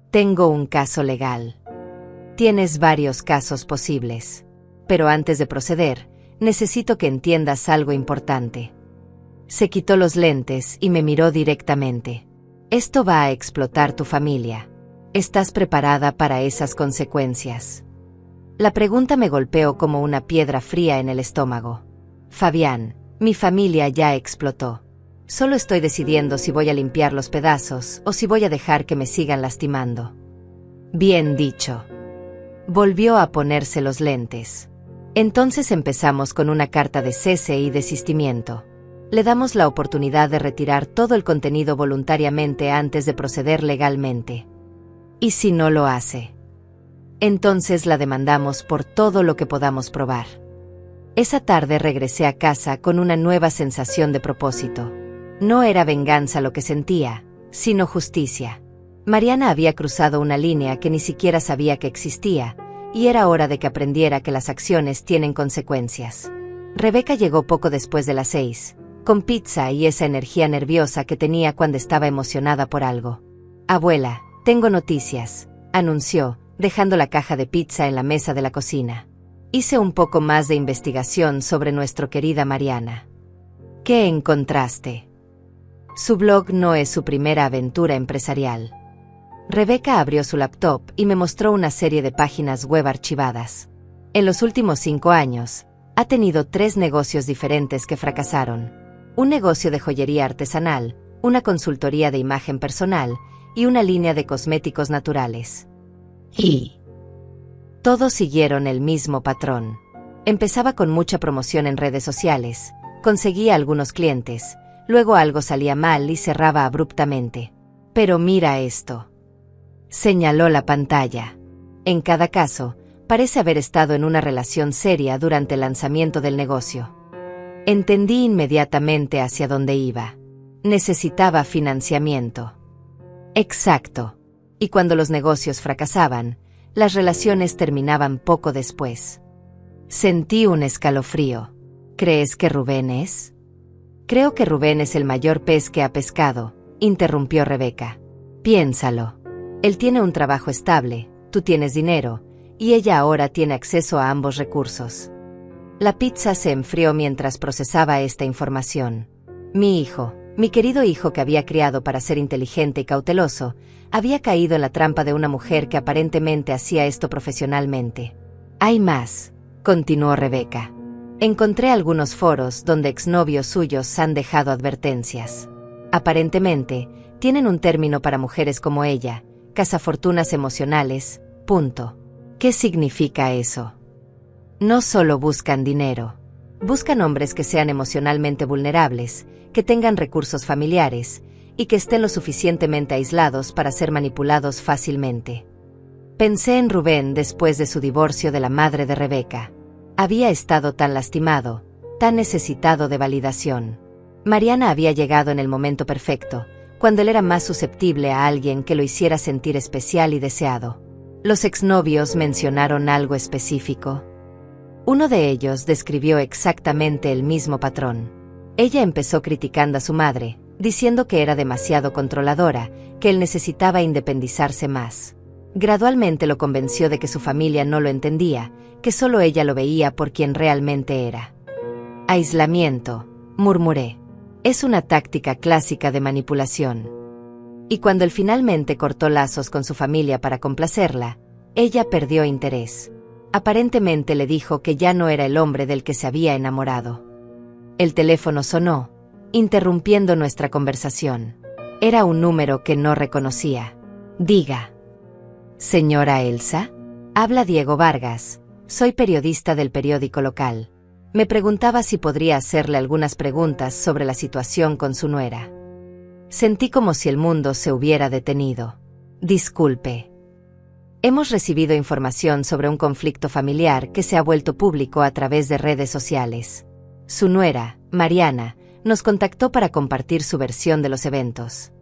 Tengo un caso legal. Tienes varios casos posibles. Pero antes de proceder, necesito que entiendas algo importante. Se quitó los lentes y me miró directamente. Esto va a explotar tu familia. ¿Estás preparada para esas consecuencias? La pregunta me golpeó como una piedra fría en el estómago. Fabián, mi familia ya explotó. Solo estoy decidiendo si voy a limpiar los pedazos o si voy a dejar que me sigan lastimando. Bien dicho. Volvió a ponerse los lentes. Entonces empezamos con una carta de cese y desistimiento. Le damos la oportunidad de retirar todo el contenido voluntariamente antes de proceder legalmente. ¿Y si no lo hace? Entonces la demandamos por todo lo que podamos probar. Esa tarde regresé a casa con una nueva sensación de propósito. No era venganza lo que sentía, sino justicia. Mariana había cruzado una línea que ni siquiera sabía que existía, y era hora de que aprendiera que las acciones tienen consecuencias. Rebeca llegó poco después de las 6, con pizza y esa energía nerviosa que tenía cuando estaba emocionada por algo. «Abuela, tengo noticias», anunció, dejando la caja de pizza en la mesa de la cocina. Hice un poco más de investigación sobre nuestra querida Mariana. ¿Qué encontraste? Su blog no es su primera aventura empresarial. Rebeca abrió su laptop y me mostró una serie de páginas web archivadas. En los últimos 5 años, ha tenido 3 negocios diferentes que fracasaron. Un negocio de joyería artesanal, una consultoría de imagen personal y una línea de cosméticos naturales. Y todos siguieron el mismo patrón. Empezaba con mucha promoción en redes sociales, conseguía algunos clientes, luego algo salía mal y cerraba abruptamente. Pero mira esto. Señaló la pantalla. En cada caso, parece haber estado en una relación seria durante el lanzamiento del negocio. Entendí inmediatamente hacia dónde iba. Necesitaba financiamiento. Exacto. Y cuando los negocios fracasaban, las relaciones terminaban poco después. Sentí un escalofrío. ¿Crees que Rubén es? Creo que Rubén es el mayor pez que ha pescado, interrumpió Rebeca. Piénsalo. Él tiene un trabajo estable, tú tienes dinero, y ella ahora tiene acceso a ambos recursos. La pizza se enfrió mientras procesaba esta información. Mi hijo, mi querido hijo que había criado para ser inteligente y cauteloso, había caído en la trampa de una mujer que aparentemente hacía esto profesionalmente. Hay más, continuó Rebeca. Encontré algunos foros donde exnovios suyos han dejado advertencias. Aparentemente, tienen un término para mujeres como ella, cazafortunas emocionales, punto. ¿Qué significa eso? No solo buscan dinero. Buscan hombres que sean emocionalmente vulnerables, que tengan recursos familiares, y que estén lo suficientemente aislados para ser manipulados fácilmente. Pensé en Rubén después de su divorcio de la madre de Rebeca. Había estado tan lastimado, tan necesitado de validación. Mariana había llegado en el momento perfecto, cuando él era más susceptible a alguien que lo hiciera sentir especial y deseado. Los exnovios mencionaron algo específico. Uno de ellos describió exactamente el mismo patrón. Ella empezó criticando a su madre, diciendo que era demasiado controladora, que él necesitaba independizarse más. Gradualmente lo convenció de que su familia no lo entendía, que solo ella lo veía por quien realmente era. Aislamiento, murmuré. Es una táctica clásica de manipulación. Y cuando él finalmente cortó lazos con su familia para complacerla, ella perdió interés. Aparentemente le dijo que ya no era el hombre del que se había enamorado. El teléfono sonó, interrumpiendo nuestra conversación. Era un número que no reconocía. Diga. Señora Elsa, habla Diego Vargas, soy periodista del periódico local. Me preguntaba si podría hacerle algunas preguntas sobre la situación con su nuera. Sentí como si el mundo se hubiera detenido. Disculpe. Hemos recibido información sobre un conflicto familiar que se ha vuelto público a través de redes sociales. Su nuera, Mariana, nos contactó para compartir su versión de los eventos.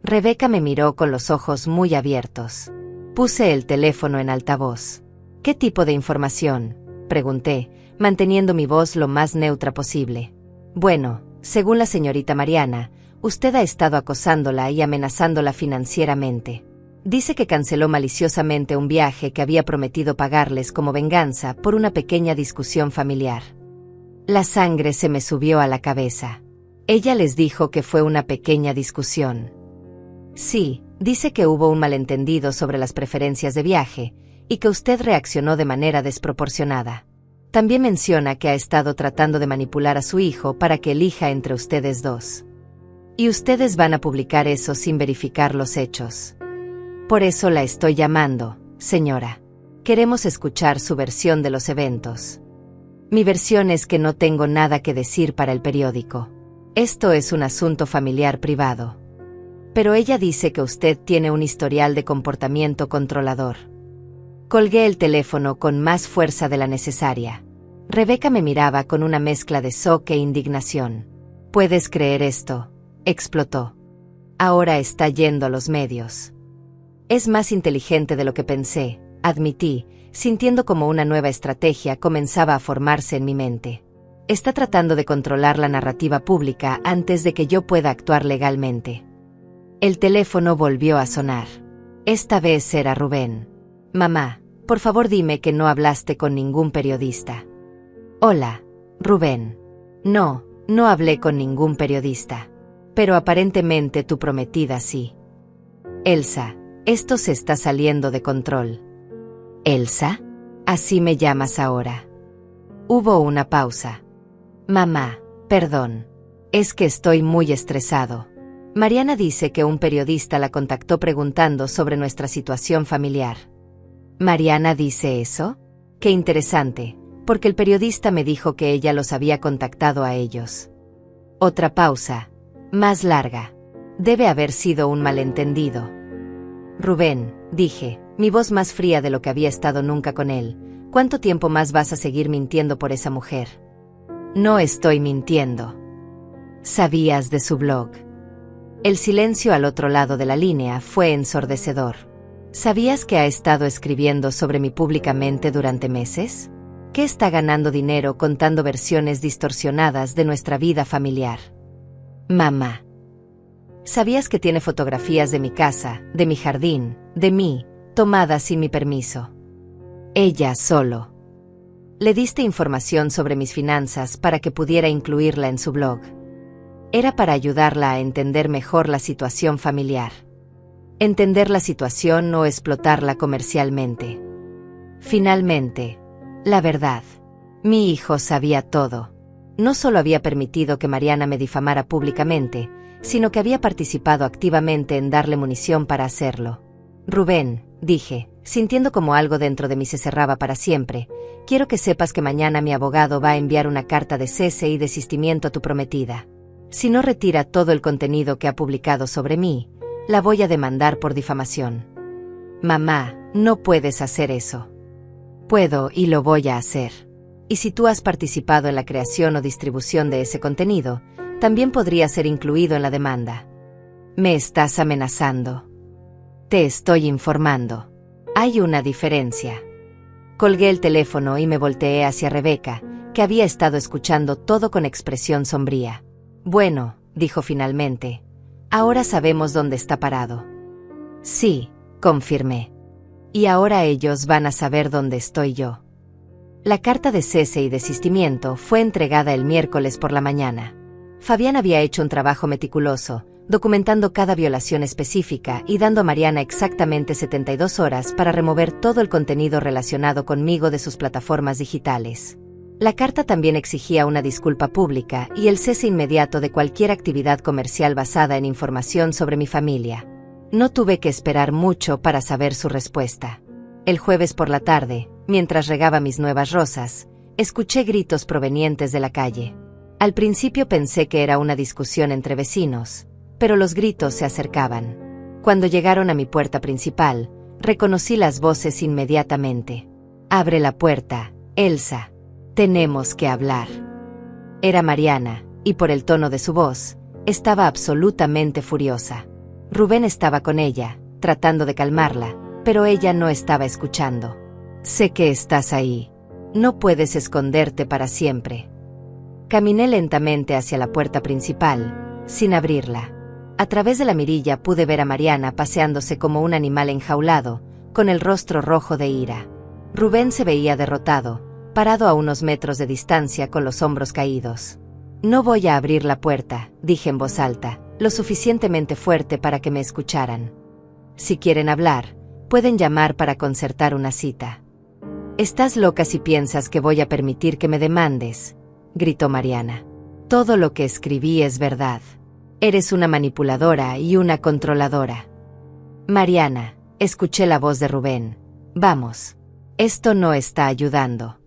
Rebeca me miró con los ojos muy abiertos. Puse el teléfono en altavoz. ¿Qué tipo de información?, pregunté, manteniendo mi voz lo más neutra posible. Bueno, según la señorita Mariana, usted ha estado acosándola y amenazándola financieramente. Dice que canceló maliciosamente un viaje que había prometido pagarles como venganza por una pequeña discusión familiar. La sangre se me subió a la cabeza. Ella les dijo que fue una pequeña discusión. Sí, dice que hubo un malentendido sobre las preferencias de viaje y que usted reaccionó de manera desproporcionada. También menciona que ha estado tratando de manipular a su hijo para que elija entre ustedes dos. Y ustedes van a publicar eso sin verificar los hechos. Por eso la estoy llamando, señora. Queremos escuchar su versión de los eventos. Mi versión es que no tengo nada que decir para el periódico. Esto es un asunto familiar privado. Pero ella dice que usted tiene un historial de comportamiento controlador. Colgué el teléfono con más fuerza de la necesaria. Rebeca me miraba con una mezcla de shock e indignación. ¿Puedes creer esto?, explotó. Ahora está yendo a los medios. Es más inteligente de lo que pensé, admití, sintiendo como una nueva estrategia comenzaba a formarse en mi mente. Está tratando de controlar la narrativa pública antes de que yo pueda actuar legalmente. El teléfono volvió a sonar. Esta vez era Rubén. Mamá, por favor dime que no hablaste con ningún periodista. Hola, Rubén. No, no hablé con ningún periodista. Pero aparentemente tu prometida sí. Elsa, esto se está saliendo de control. ¿Elsa? Así me llamas ahora. Hubo una pausa. Mamá, perdón. Es que estoy muy estresado. Mariana dice que un periodista la contactó preguntando sobre nuestra situación familiar. ¿Mariana dice eso? Qué interesante, porque el periodista me dijo que ella los había contactado a ellos. Otra pausa, más larga. Debe haber sido un malentendido. Rubén, dije, mi voz más fría de lo que había estado nunca con él. ¿Cuánto tiempo más vas a seguir mintiendo por esa mujer? No estoy mintiendo. ¿Sabías de su blog? El silencio al otro lado de la línea fue ensordecedor. ¿Sabías que ha estado escribiendo sobre mí públicamente durante meses? ¿Qué está ganando dinero contando versiones distorsionadas de nuestra vida familiar? Mamá. ¿Sabías que tiene fotografías de mi casa, de mi jardín, de mí, tomadas sin mi permiso? Ella solo. Le diste información sobre mis finanzas para que pudiera incluirla en su blog. Era para ayudarla a entender mejor la situación familiar. Entender la situación o explotarla comercialmente. Finalmente, la verdad. Mi hijo sabía todo. No solo había permitido que Mariana me difamara públicamente, sino que había participado activamente en darle munición para hacerlo. Rubén, dije, sintiendo como algo dentro de mí se cerraba para siempre, quiero que sepas que mañana mi abogado va a enviar una carta de cese y desistimiento a tu prometida. Si no retira todo el contenido que ha publicado sobre mí, la voy a demandar por difamación. Mamá, no puedes hacer eso. Puedo y lo voy a hacer. Y si tú has participado en la creación o distribución de ese contenido, también podría ser incluido en la demanda. Me estás amenazando. Te estoy informando. Hay una diferencia. Colgué el teléfono y me volteé hacia Rebeca, que había estado escuchando todo con expresión sombría. Bueno, dijo finalmente. Ahora sabemos dónde está parado. Sí, confirmé. Y ahora ellos van a saber dónde estoy yo. La carta de cese y desistimiento fue entregada el miércoles por la mañana. Fabián había hecho un trabajo meticuloso, documentando cada violación específica y dando a Mariana exactamente 72 horas para remover todo el contenido relacionado conmigo de sus plataformas digitales. La carta también exigía una disculpa pública y el cese inmediato de cualquier actividad comercial basada en información sobre mi familia. No tuve que esperar mucho para saber su respuesta. El jueves por la tarde, mientras regaba mis nuevas rosas, escuché gritos provenientes de la calle. Al principio pensé que era una discusión entre vecinos, pero los gritos se acercaban. Cuando llegaron a mi puerta principal, reconocí las voces inmediatamente. «Abre la puerta, Elsa. Tenemos que hablar». Era Mariana, y por el tono de su voz, estaba absolutamente furiosa. Rubén estaba con ella, tratando de calmarla, pero ella no estaba escuchando. «Sé que estás ahí. No puedes esconderte para siempre». Caminé lentamente hacia la puerta principal, sin abrirla. A través de la mirilla pude ver a Mariana paseándose como un animal enjaulado, con el rostro rojo de ira. Rubén se veía derrotado, parado a unos metros de distancia con los hombros caídos. «No voy a abrir la puerta», dije en voz alta, lo suficientemente fuerte para que me escucharan. «Si quieren hablar, pueden llamar para concertar una cita». «Estás loca si piensas que voy a permitir que me demandes», gritó Mariana. «Todo lo que escribí es verdad. Eres una manipuladora y una controladora». «Mariana», escuché la voz de Rubén. «Vamos. Esto no está ayudando».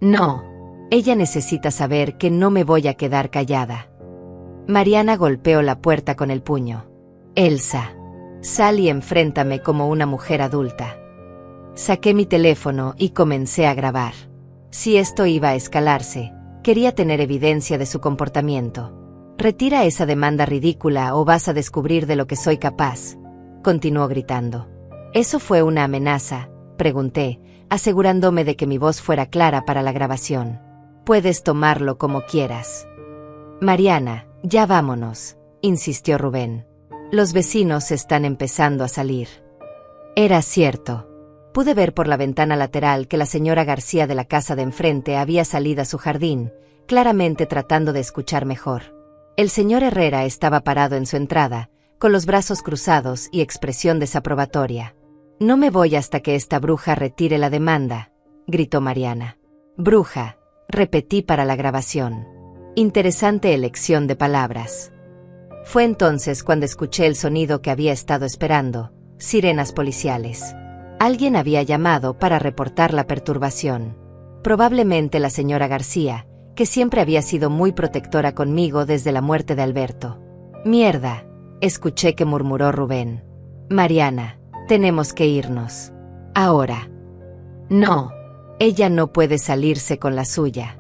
«No. Ella necesita saber que no me voy a quedar callada». Mariana golpeó la puerta con el puño. «Elsa, sal y enfréntame como una mujer adulta». Saqué mi teléfono y comencé a grabar. Si esto iba a escalarse, quería tener evidencia de su comportamiento. «Retira esa demanda ridícula o vas a descubrir de lo que soy capaz», continuó gritando. «¿Eso fue una amenaza?», pregunté, asegurándome de que mi voz fuera clara para la grabación. «Puedes tomarlo como quieras». «Mariana, ya vámonos», insistió Rubén. «Los vecinos están empezando a salir». Era cierto. Pude ver por la ventana lateral que la señora García de la casa de enfrente había salido a su jardín, claramente tratando de escuchar mejor. El señor Herrera estaba parado en su entrada, con los brazos cruzados y expresión desaprobatoria. «No me voy hasta que esta bruja retire la demanda», gritó Mariana. «Bruja», repetí para la grabación. Interesante elección de palabras. Fue entonces cuando escuché el sonido que había estado esperando, sirenas policiales. Alguien había llamado para reportar la perturbación. Probablemente la señora García, que siempre había sido muy protectora conmigo desde la muerte de Alberto. «Mierda», escuché que murmuró Rubén. «Mariana, tenemos que irnos. Ahora». «No, ella no puede salirse con la suya».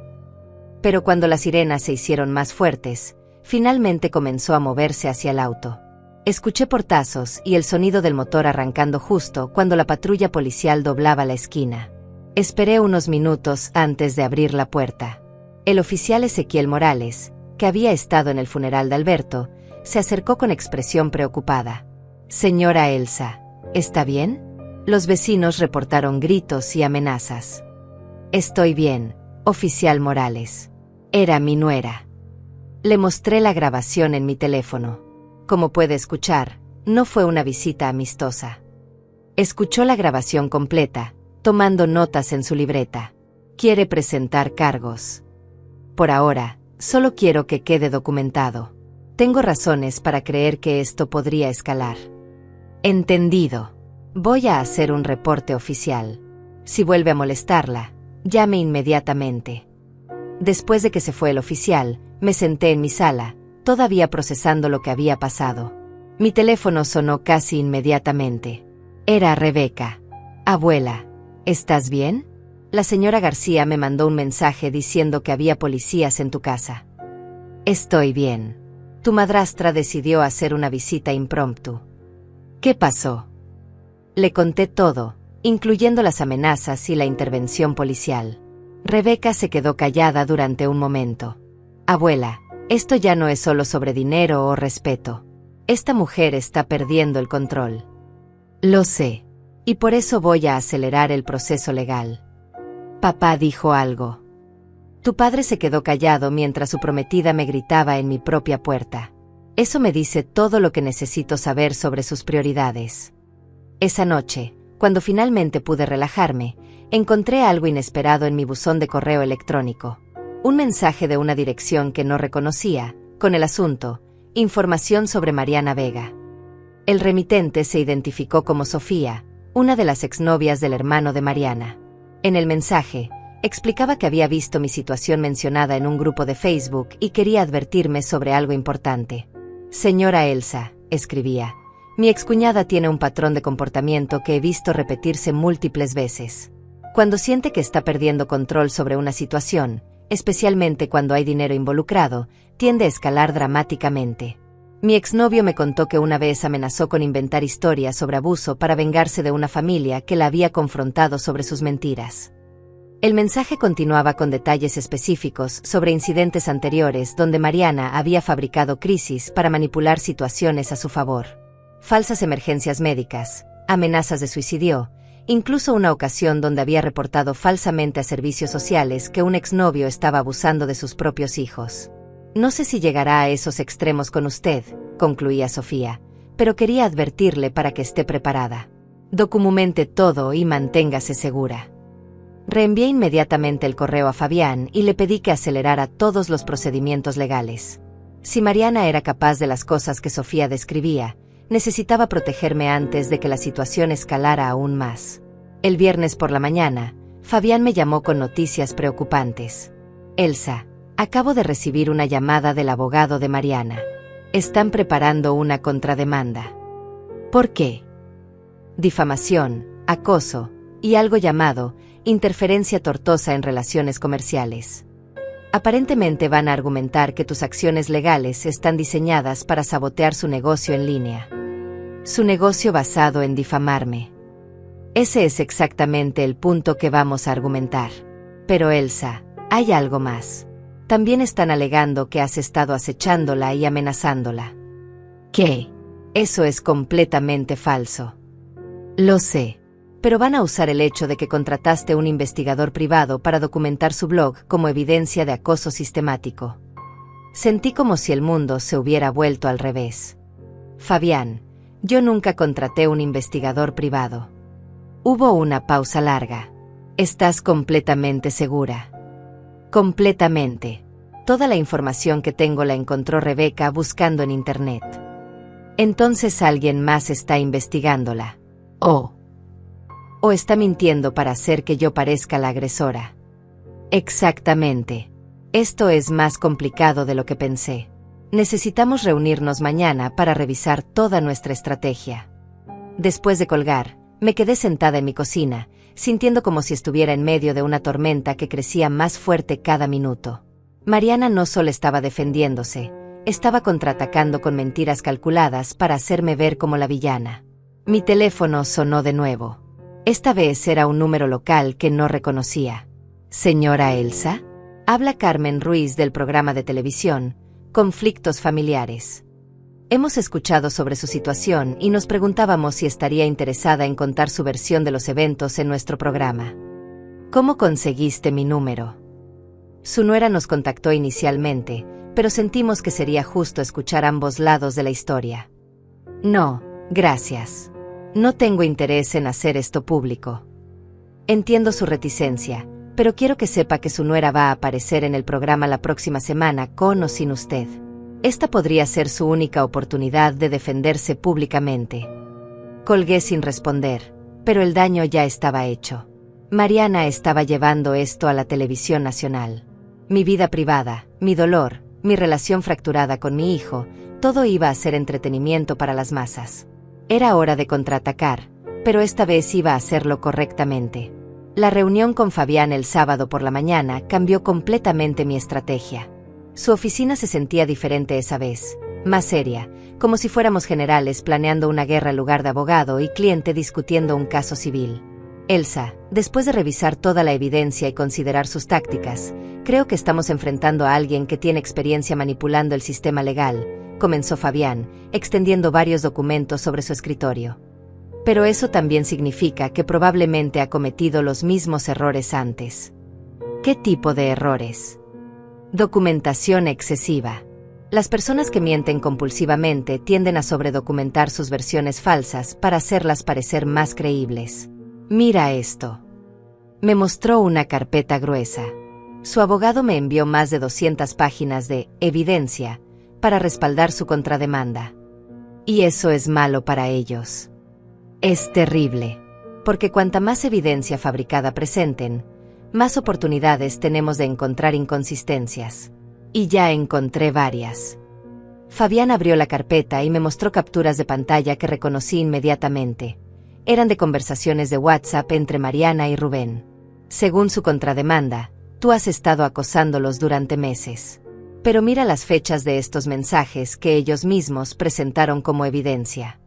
Pero cuando las sirenas se hicieron más fuertes, finalmente comenzó a moverse hacia el auto. Escuché portazos y el sonido del motor arrancando justo cuando la patrulla policial doblaba la esquina. Esperé unos minutos antes de abrir la puerta. El oficial Ezequiel Morales, que había estado en el funeral de Alberto, se acercó con expresión preocupada. «Señora Elsa, ¿está bien?». Los vecinos reportaron gritos y amenazas. «Estoy bien, oficial Morales. Era mi nuera». Le mostré la grabación en mi teléfono. Como puede escuchar, no fue una visita amistosa. Escuchó la grabación completa, tomando notas en su libreta. «Quiere presentar cargos». «Por ahora, solo quiero que quede documentado. Tengo razones para creer que esto podría escalar». «Entendido. Voy a hacer un reporte oficial. Si vuelve a molestarla, llame inmediatamente». Después de que se fue el oficial, me senté en mi sala, todavía procesando lo que había pasado. Mi teléfono sonó casi inmediatamente. Era Rebeca. «Abuela, ¿estás bien?». La señora García me mandó un mensaje diciendo que había policías en tu casa. «Estoy bien. Tu madrastra decidió hacer una visita impromptu». «¿Qué pasó?». Le conté todo, incluyendo las amenazas y la intervención policial. Rebeca se quedó callada durante un momento. «Abuela, esto ya no es solo sobre dinero o respeto. Esta mujer está perdiendo el control». «Lo sé. Y por eso voy a acelerar el proceso legal». «Papá dijo algo». «Tu padre se quedó callado mientras su prometida me gritaba en mi propia puerta. Eso me dice todo lo que necesito saber sobre sus prioridades». Esa noche, cuando finalmente pude relajarme, encontré algo inesperado en mi buzón de correo electrónico. Un mensaje de una dirección que no reconocía, con el asunto, información sobre Mariana Vega. El remitente se identificó como Sofía, una de las exnovias del hermano de Mariana. En el mensaje, Explicaba que había visto mi situación mencionada en un grupo de Facebook y quería advertirme sobre algo importante. Señora Elsa, escribía, mi excuñada tiene un patrón de comportamiento que he visto repetirse múltiples veces. Cuando siente que está perdiendo control sobre una situación, especialmente cuando hay dinero involucrado, tiende a escalar dramáticamente. Mi exnovio me contó que una vez amenazó con inventar historias sobre abuso para vengarse de una familia que la había confrontado sobre sus mentiras. El mensaje continuaba con detalles específicos sobre incidentes anteriores donde Mariana había fabricado crisis para manipular situaciones a su favor. Falsas emergencias médicas, amenazas de suicidio, incluso una ocasión donde había reportado falsamente a servicios sociales que un exnovio estaba abusando de sus propios hijos. No sé si llegará a esos extremos con usted, concluía Sofía, pero quería advertirle para que esté preparada. Documente todo y manténgase segura. Reenvié inmediatamente el correo a Fabián y le pedí que acelerara todos los procedimientos legales. Si Mariana era capaz de las cosas que Sofía describía, necesitaba protegerme antes de que la situación escalara aún más. El viernes por la mañana, Fabián me llamó con noticias preocupantes. Elsa, acabo de recibir una llamada del abogado de Mariana. Están preparando una contrademanda. ¿Por qué? Difamación, acoso y algo llamado interferencia tortosa en relaciones comerciales. Aparentemente van a argumentar que tus acciones legales están diseñadas para sabotear su negocio en línea. Su negocio basado en difamarme. Ese es exactamente el punto que vamos a argumentar. Pero Elsa, hay algo más. También están alegando que has estado acechándola y amenazándola. ¿Qué? Eso es completamente falso. Lo sé. Pero van a usar el hecho de que contrataste un investigador privado para documentar su blog como evidencia de acoso sistemático. Sentí como si el mundo se hubiera vuelto al revés. Fabián, yo nunca contraté un investigador privado. Hubo una pausa larga. ¿Estás completamente segura? Completamente. Toda la información que tengo la encontró Rebeca buscando en Internet. Entonces alguien más está investigándola. ¿O está mintiendo para hacer que yo parezca la agresora? Exactamente. Esto es más complicado de lo que pensé. Necesitamos reunirnos mañana para revisar toda nuestra estrategia. Después de colgar, me quedé sentada en mi cocina, sintiendo como si estuviera en medio de una tormenta que crecía más fuerte cada minuto. Mariana no solo estaba defendiéndose, estaba contraatacando con mentiras calculadas para hacerme ver como la villana. Mi teléfono sonó de nuevo. Esta vez era un número local que no reconocía. Señora Elsa, habla Carmen Ruiz del programa de televisión, Conflictos Familiares. Hemos escuchado sobre su situación y nos preguntábamos si estaría interesada en contar su versión de los eventos en nuestro programa. ¿Cómo conseguiste mi número? Su nuera nos contactó inicialmente, pero sentimos que sería justo escuchar ambos lados de la historia. No, gracias. No tengo interés en hacer esto público. Entiendo su reticencia, pero quiero que sepa que su nuera va a aparecer en el programa la próxima semana con o sin usted. Esta podría ser su única oportunidad de defenderse públicamente. Colgué sin responder, pero el daño ya estaba hecho. Mariana estaba llevando esto a la televisión nacional. Mi vida privada, mi dolor, mi relación fracturada con mi hijo, todo iba a ser entretenimiento para las masas. Era hora de contraatacar, pero esta vez iba a hacerlo correctamente. La reunión con Fabián el sábado por la mañana cambió completamente mi estrategia. Su oficina se sentía diferente esa vez, más seria, como si fuéramos generales planeando una guerra en lugar de abogado y cliente discutiendo un caso civil. Elsa, después de revisar toda la evidencia y considerar sus tácticas, creo que estamos enfrentando a alguien que tiene experiencia manipulando el sistema legal, comenzó Fabián, extendiendo varios documentos sobre su escritorio. Pero eso también significa que probablemente ha cometido los mismos errores antes. ¿Qué tipo de errores? Documentación excesiva. Las personas que mienten compulsivamente tienden a sobredocumentar sus versiones falsas para hacerlas parecer más creíbles. Mira esto. Me mostró una carpeta gruesa. Su abogado me envió más de 200 páginas de evidencia para respaldar su contrademanda. Y eso es malo para ellos. Es terrible, porque cuanta más evidencia fabricada presenten, más oportunidades tenemos de encontrar inconsistencias. Y ya encontré varias. Fabián abrió la carpeta y me mostró capturas de pantalla que reconocí inmediatamente. Eran de conversaciones de WhatsApp entre Mariana y Rubén. Según su contrademanda, tú has estado acosándolos durante meses. Pero mira las fechas de estos mensajes que ellos mismos presentaron como evidencia.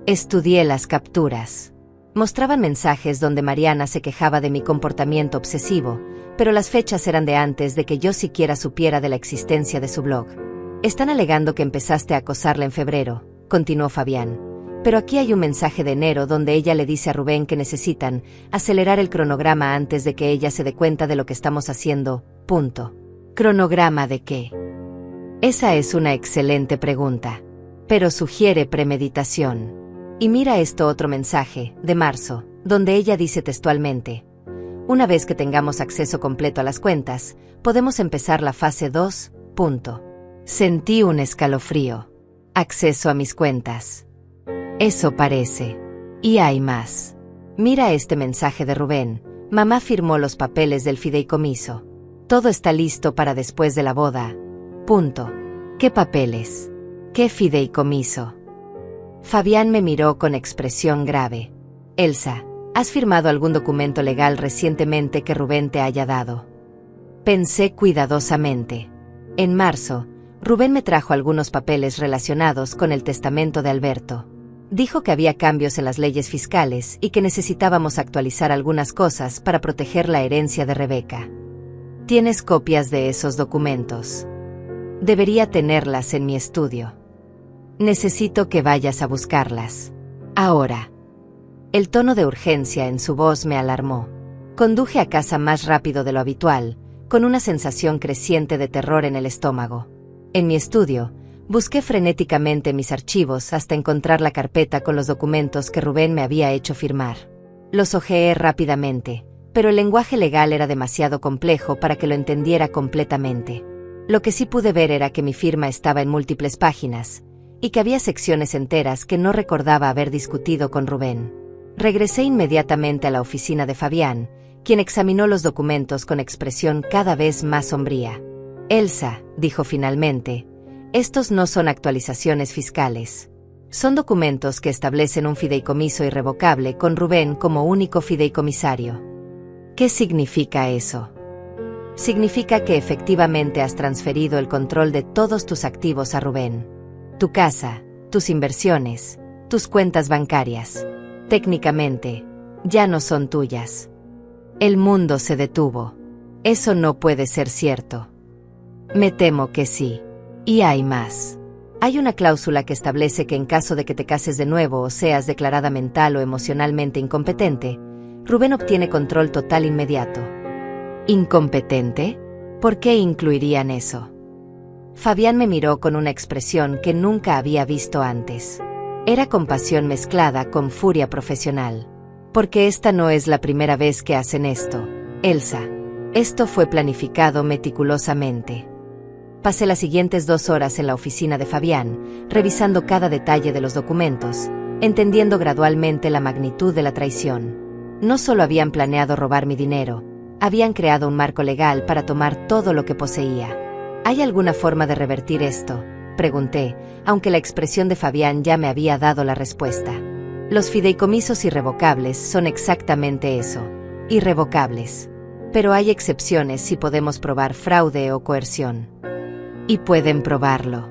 Estudié las capturas. Mostraban mensajes donde Mariana se quejaba de mi comportamiento obsesivo, pero las fechas eran de antes de que yo siquiera supiera de la existencia de su blog. Están alegando que empezaste a acosarla en febrero, continuó Fabián. Pero aquí hay un mensaje de enero donde ella le dice a Rubén que necesitan acelerar el cronograma antes de que ella se dé cuenta de lo que estamos haciendo. Punto. ¿Cronograma de qué? Esa es una excelente pregunta. Pero sugiere premeditación. Y mira esto otro mensaje, de marzo, donde ella dice textualmente: una vez que tengamos acceso completo a las cuentas, podemos empezar la fase 2. Punto. Sentí un escalofrío. Acceso a mis cuentas. Eso parece. Y hay más. Mira este mensaje de Rubén. Mamá firmó los papeles del fideicomiso. Todo está listo para después de la boda. Punto. ¿Qué papeles? ¿Qué fideicomiso? Fabián me miró con expresión grave. Elsa, ¿has firmado algún documento legal recientemente que Rubén te haya dado? Pensé cuidadosamente. En marzo, Rubén me trajo algunos papeles relacionados con el testamento de Alberto. Dijo que había cambios en las leyes fiscales y que necesitábamos actualizar algunas cosas para proteger la herencia de Rebeca. ¿Tienes copias de esos documentos? Debería tenerlas en mi estudio. Necesito que vayas a buscarlas. Ahora. El tono de urgencia en su voz me alarmó. Conduje a casa más rápido de lo habitual, con una sensación creciente de terror en el estómago. En mi estudio, busqué frenéticamente mis archivos hasta encontrar la carpeta con los documentos que Rubén me había hecho firmar. Los hojeé rápidamente, pero el lenguaje legal era demasiado complejo para que lo entendiera completamente. Lo que sí pude ver era que mi firma estaba en múltiples páginas, y que había secciones enteras que no recordaba haber discutido con Rubén. Regresé inmediatamente a la oficina de Fabián, quien examinó los documentos con expresión cada vez más sombría. Elsa, dijo finalmente, estos no son actualizaciones fiscales. Son documentos que establecen un fideicomiso irrevocable con Rubén como único fideicomisario. ¿Qué significa eso? Significa que efectivamente has transferido el control de todos tus activos a Rubén. Tu casa, tus inversiones, tus cuentas bancarias. Técnicamente, ya no son tuyas. El mundo se detuvo. Eso no puede ser cierto. Me temo que sí. Y hay más. Hay una cláusula que establece que en caso de que te cases de nuevo o seas declarada mental o emocionalmente incompetente, Rubén obtiene control total inmediato. ¿Incompetente? ¿Por qué incluirían eso? Fabián me miró con una expresión que nunca había visto antes. Era compasión mezclada con furia profesional. Porque esta no es la primera vez que hacen esto, Elsa. Esto fue planificado meticulosamente. Pasé las siguientes 2 horas en la oficina de Fabián, revisando cada detalle de los documentos, entendiendo gradualmente la magnitud de la traición. No solo habían planeado robar mi dinero, habían creado un marco legal para tomar todo lo que poseía. ¿Hay alguna forma de revertir esto?, pregunté, aunque la expresión de Fabián ya me había dado la respuesta. Los fideicomisos irrevocables son exactamente eso, irrevocables. Pero hay excepciones si podemos probar fraude o coerción. Y pueden probarlo.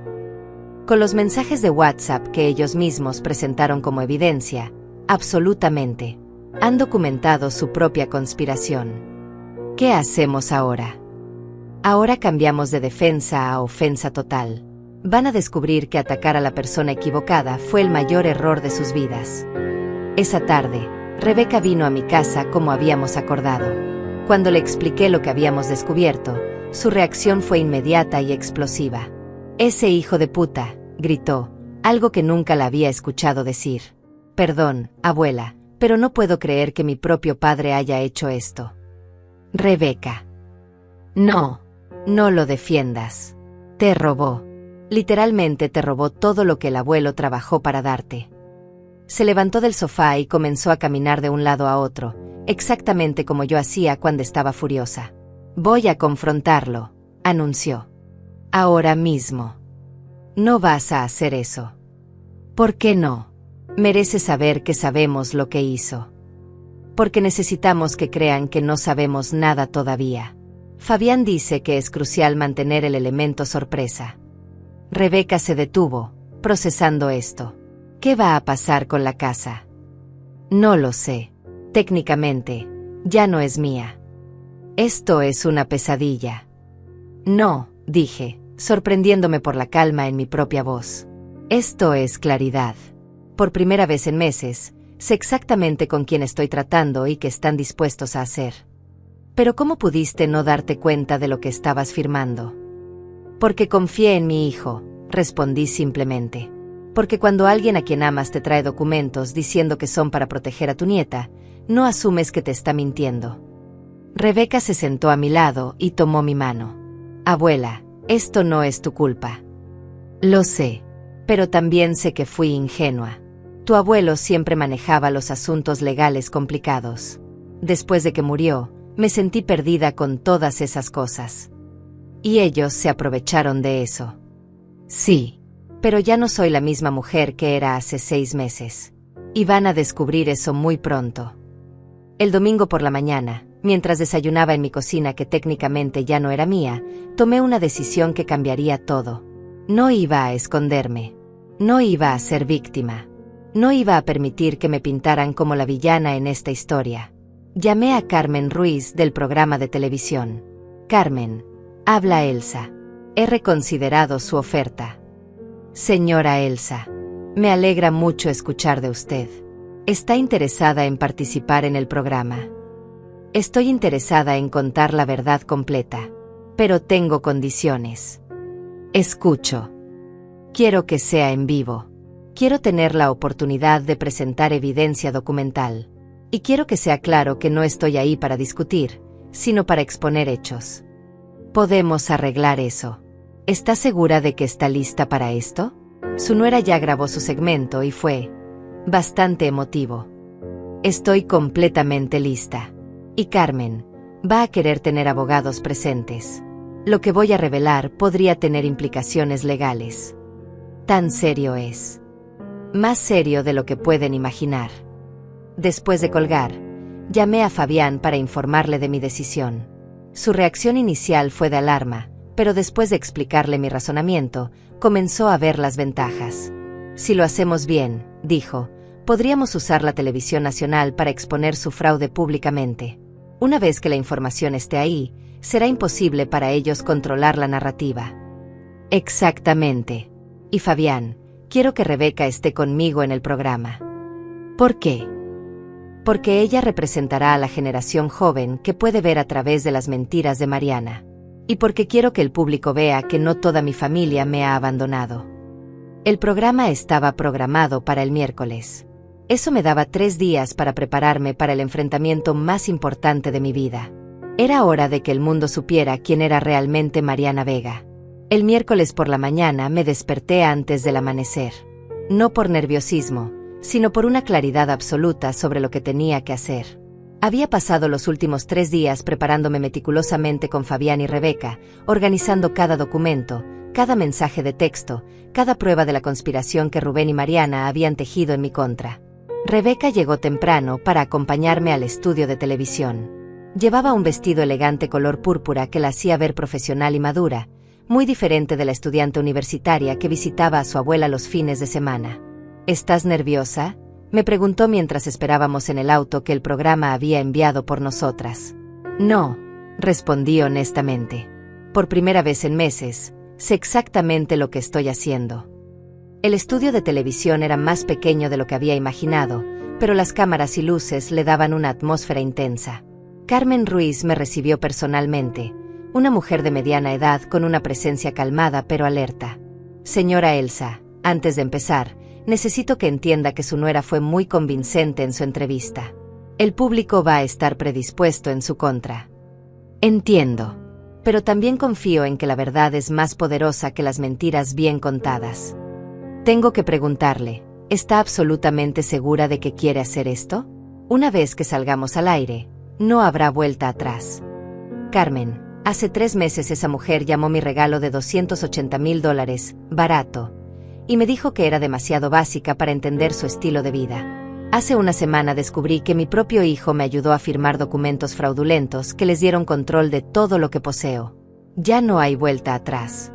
Con los mensajes de WhatsApp que ellos mismos presentaron como evidencia, absolutamente. Han documentado su propia conspiración. ¿Qué hacemos ahora? Ahora cambiamos de defensa a ofensa total. Van a descubrir que atacar a la persona equivocada fue el mayor error de sus vidas. Esa tarde, Rebeca vino a mi casa como habíamos acordado. Cuando le expliqué lo que habíamos descubierto, su reacción fue inmediata y explosiva. «Ese hijo de puta», gritó, algo que nunca la había escuchado decir. «Perdón, abuela, pero no puedo creer que mi propio padre haya hecho esto». «Rebeca. No. No lo defiendas. Te robó. Literalmente te robó todo lo que el abuelo trabajó para darte». Se levantó del sofá y comenzó a caminar de un lado a otro, exactamente como yo hacía cuando estaba furiosa. Voy a confrontarlo, anunció. Ahora mismo. No vas a hacer eso. ¿Por qué no? Merece saber que sabemos lo que hizo. Porque necesitamos que crean que no sabemos nada todavía. Fabián dice que es crucial mantener el elemento sorpresa. Rebeca se detuvo, procesando esto. ¿Qué va a pasar con la casa? No lo sé. Técnicamente, ya no es mía. Esto es una pesadilla. No, dije, sorprendiéndome por la calma en mi propia voz. Esto es claridad. Por primera vez en meses, sé exactamente con quién estoy tratando y qué están dispuestos a hacer. Pero ¿cómo pudiste no darte cuenta de lo que estabas firmando? Porque confié en mi hijo, respondí simplemente. Porque cuando alguien a quien amas te trae documentos diciendo que son para proteger a tu nieta, no asumes que te está mintiendo. Rebeca se sentó a mi lado y tomó mi mano. Abuela, esto no es tu culpa. Lo sé, pero también sé que fui ingenua. Tu abuelo siempre manejaba los asuntos legales complicados. Después de que murió, me sentí perdida con todas esas cosas. Y ellos se aprovecharon de eso. Sí, pero ya no soy la misma mujer que era hace 6 meses. Y van a descubrir eso muy pronto. El domingo por la mañana, mientras desayunaba en mi cocina que técnicamente ya no era mía, tomé una decisión que cambiaría todo. No iba a esconderme. No iba a ser víctima. No iba a permitir que me pintaran como la villana en esta historia. Llamé a Carmen Ruiz del programa de televisión. Carmen, habla Elsa. He reconsiderado su oferta. Señora Elsa, me alegra mucho escuchar de usted. ¿Está interesada en participar en el programa? Estoy interesada en contar la verdad completa, pero tengo condiciones. Escucho. Quiero que sea en vivo. Quiero tener la oportunidad de presentar evidencia documental. Y quiero que sea claro que no estoy ahí para discutir, sino para exponer hechos. Podemos arreglar eso. ¿Está segura de que está lista para esto? Su nuera ya grabó su segmento y fue bastante emotivo. Estoy completamente lista. Y Carmen va a querer tener abogados presentes. Lo que voy a revelar podría tener implicaciones legales. Tan serio es. Más serio de lo que pueden imaginar. Después de colgar, llamé a Fabián para informarle de mi decisión. Su reacción inicial fue de alarma, pero después de explicarle mi razonamiento, comenzó a ver las ventajas. Si lo hacemos bien, dijo, podríamos usar la televisión nacional para exponer su fraude públicamente. Una vez que la información esté ahí, será imposible para ellos controlar la narrativa. Exactamente. Y Fabián, quiero que Rebeca esté conmigo en el programa. ¿Por qué? Porque ella representará a la generación joven que puede ver a través de las mentiras de Mariana. Y porque quiero que el público vea que no toda mi familia me ha abandonado. El programa estaba programado para el miércoles. Eso me daba 3 días para prepararme para el enfrentamiento más importante de mi vida. Era hora de que el mundo supiera quién era realmente Mariana Vega. El miércoles por la mañana me desperté antes del amanecer. No por nerviosismo, sino por una claridad absoluta sobre lo que tenía que hacer. Había pasado los últimos 3 días preparándome meticulosamente con Fabián y Rebeca, organizando cada documento, cada mensaje de texto, cada prueba de la conspiración que Rubén y Mariana habían tejido en mi contra. Rebeca llegó temprano para acompañarme al estudio de televisión. Llevaba un vestido elegante color púrpura que la hacía ver profesional y madura, muy diferente de la estudiante universitaria que visitaba a su abuela los fines de semana. ¿Estás nerviosa?, me preguntó mientras esperábamos en el auto que el programa había enviado por nosotras. No, respondí honestamente. Por primera vez en meses, sé exactamente lo que estoy haciendo. El estudio de televisión era más pequeño de lo que había imaginado, pero las cámaras y luces le daban una atmósfera intensa. Carmen Ruiz me recibió personalmente, una mujer de mediana edad con una presencia calmada pero alerta. Señora Elsa, antes de empezar, necesito que entienda que su nuera fue muy convincente en su entrevista. El público va a estar predispuesto en su contra. Entiendo. Pero también confío en que la verdad es más poderosa que las mentiras bien contadas. Tengo que preguntarle, ¿está absolutamente segura de que quiere hacer esto? Una vez que salgamos al aire, no habrá vuelta atrás. Carmen, hace 3 meses esa mujer llamó mi regalo de $280,000, barato, y me dijo que era demasiado básica para entender su estilo de vida. Hace una semana descubrí que mi propio hijo me ayudó a firmar documentos fraudulentos que les dieron control de todo lo que poseo. Ya no hay vuelta atrás.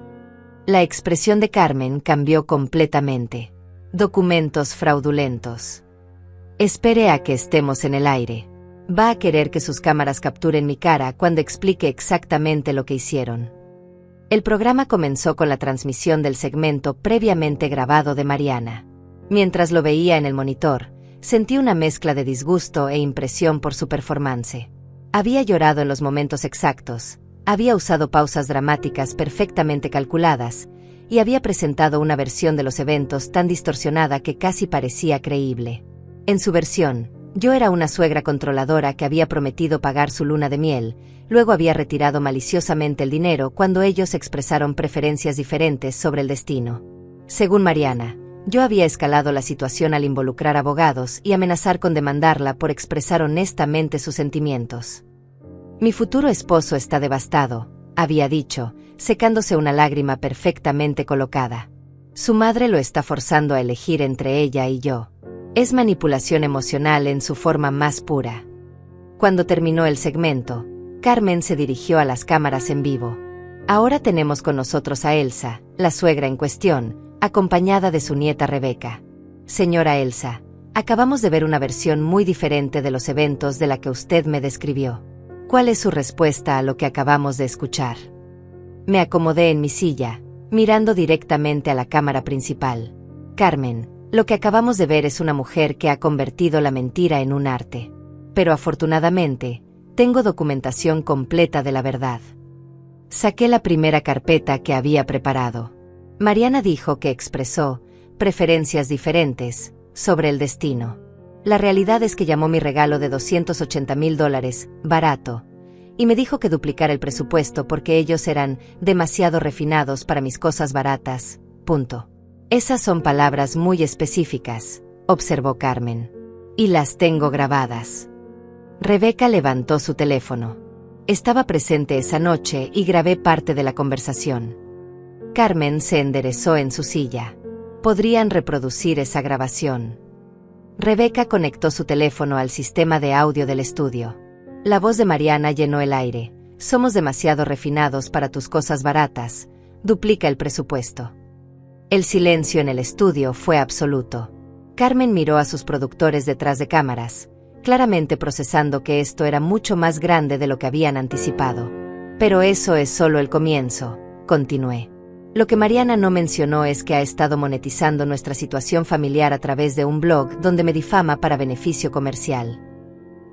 La expresión de Carmen cambió completamente. Documentos fraudulentos. Espere a que estemos en el aire. Va a querer que sus cámaras capturen mi cara cuando explique exactamente lo que hicieron. El programa comenzó con la transmisión del segmento previamente grabado de Mariana. Mientras lo veía en el monitor, sentí una mezcla de disgusto e impresión por su performance. Había llorado en los momentos exactos, había usado pausas dramáticas perfectamente calculadas, y había presentado una versión de los eventos tan distorsionada que casi parecía creíble. En su versión, yo era una suegra controladora que había prometido pagar su luna de miel, luego había retirado maliciosamente el dinero cuando ellos expresaron preferencias diferentes sobre el destino. Según Mariana, yo había escalado la situación al involucrar abogados y amenazar con demandarla por expresar honestamente sus sentimientos. Mi futuro esposo está devastado, había dicho, secándose una lágrima perfectamente colocada. Su madre lo está forzando a elegir entre ella y yo. Es manipulación emocional en su forma más pura. Cuando terminó el segmento, Carmen se dirigió a las cámaras en vivo. Ahora tenemos con nosotros a Elsa, la suegra en cuestión, acompañada de su nieta Rebeca. Señora Elsa, acabamos de ver una versión muy diferente de los eventos de la que usted me describió. ¿Cuál es su respuesta a lo que acabamos de escuchar? Me acomodé en mi silla, mirando directamente a la cámara principal. Carmen, lo que acabamos de ver es una mujer que ha convertido la mentira en un arte. Pero afortunadamente, tengo documentación completa de la verdad. Saqué la primera carpeta que había preparado. Mariana dijo que expresó preferencias diferentes sobre el destino. La realidad es que llamó mi regalo de $280,000, barato, y me dijo que duplicara el presupuesto porque ellos eran demasiado refinados para mis cosas baratas. Punto. Esas son palabras muy específicas, observó Carmen. Y las tengo grabadas. Rebeca levantó su teléfono. Estaba presente esa noche y grabé parte de la conversación. Carmen se enderezó en su silla. Podrían reproducir esa grabación. Rebeca conectó su teléfono al sistema de audio del estudio. La voz de Mariana llenó el aire. Somos demasiado refinados para tus cosas baratas. Duplica el presupuesto. El silencio en el estudio fue absoluto. Carmen miró a sus productores detrás de cámaras, claramente procesando que esto era mucho más grande de lo que habían anticipado. Pero eso es solo el comienzo, continué. Lo que Mariana no mencionó es que ha estado monetizando nuestra situación familiar a través de un blog donde me difama para beneficio comercial.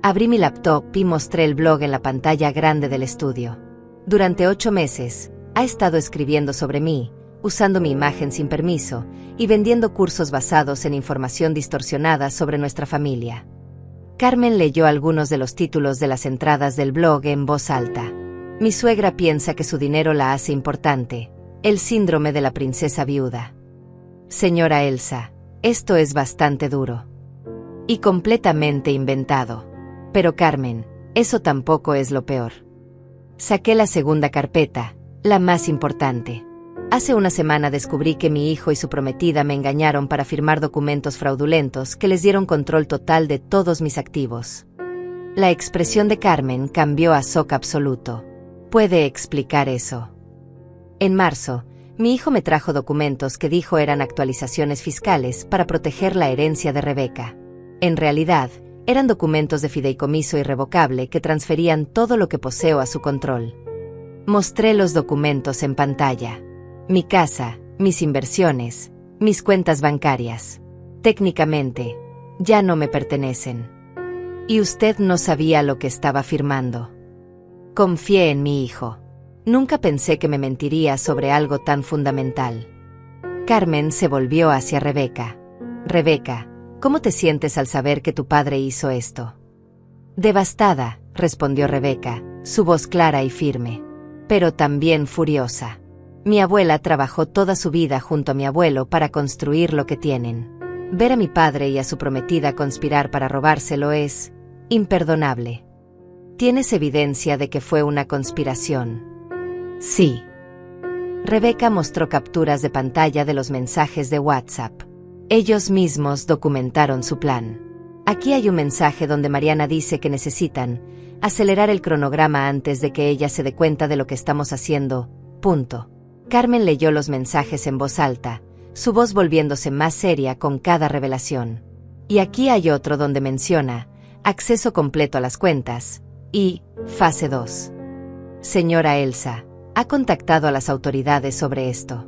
Abrí mi laptop y mostré el blog en la pantalla grande del estudio. Durante 8 meses, ha estado escribiendo sobre mí, usando mi imagen sin permiso, y vendiendo cursos basados en información distorsionada sobre nuestra familia. Carmen leyó algunos de los títulos de las entradas del blog en voz alta. Mi suegra piensa que su dinero la hace importante. El síndrome de la princesa viuda. Señora Elsa, esto es bastante duro. Y completamente inventado. Pero Carmen, eso tampoco es lo peor. Saqué la segunda carpeta, la más importante. Hace una semana descubrí que mi hijo y su prometida me engañaron para firmar documentos fraudulentos que les dieron control total de todos mis activos. La expresión de Carmen cambió a shock absoluto. ¿Puede explicar eso? En marzo, mi hijo me trajo documentos que dijo eran actualizaciones fiscales para proteger la herencia de Rebeca. En realidad, eran documentos de fideicomiso irrevocable que transferían todo lo que poseo a su control. Mostré los documentos en pantalla. Mi casa, mis inversiones, mis cuentas bancarias. Técnicamente, ya no me pertenecen. Y usted no sabía lo que estaba firmando. Confié en mi hijo. Nunca pensé que me mentiría sobre algo tan fundamental. Carmen se volvió hacia Rebeca. Rebeca, ¿cómo te sientes al saber que tu padre hizo esto? Devastada, respondió Rebeca, su voz clara y firme. Pero también furiosa. Mi abuela trabajó toda su vida junto a mi abuelo para construir lo que tienen. Ver a mi padre y a su prometida conspirar para robárselo es imperdonable. ¿Tienes evidencia de que fue una conspiración? Sí. Rebeca mostró capturas de pantalla de los mensajes de WhatsApp. Ellos mismos documentaron su plan. Aquí hay un mensaje donde Mariana dice que necesitan acelerar el cronograma antes de que ella se dé cuenta de lo que estamos haciendo. Punto. Carmen leyó los mensajes en voz alta, su voz volviéndose más seria con cada revelación. Y aquí hay otro donde menciona acceso completo a las cuentas y fase 2. Señora Elsa, ¿ha contactado a las autoridades sobre esto?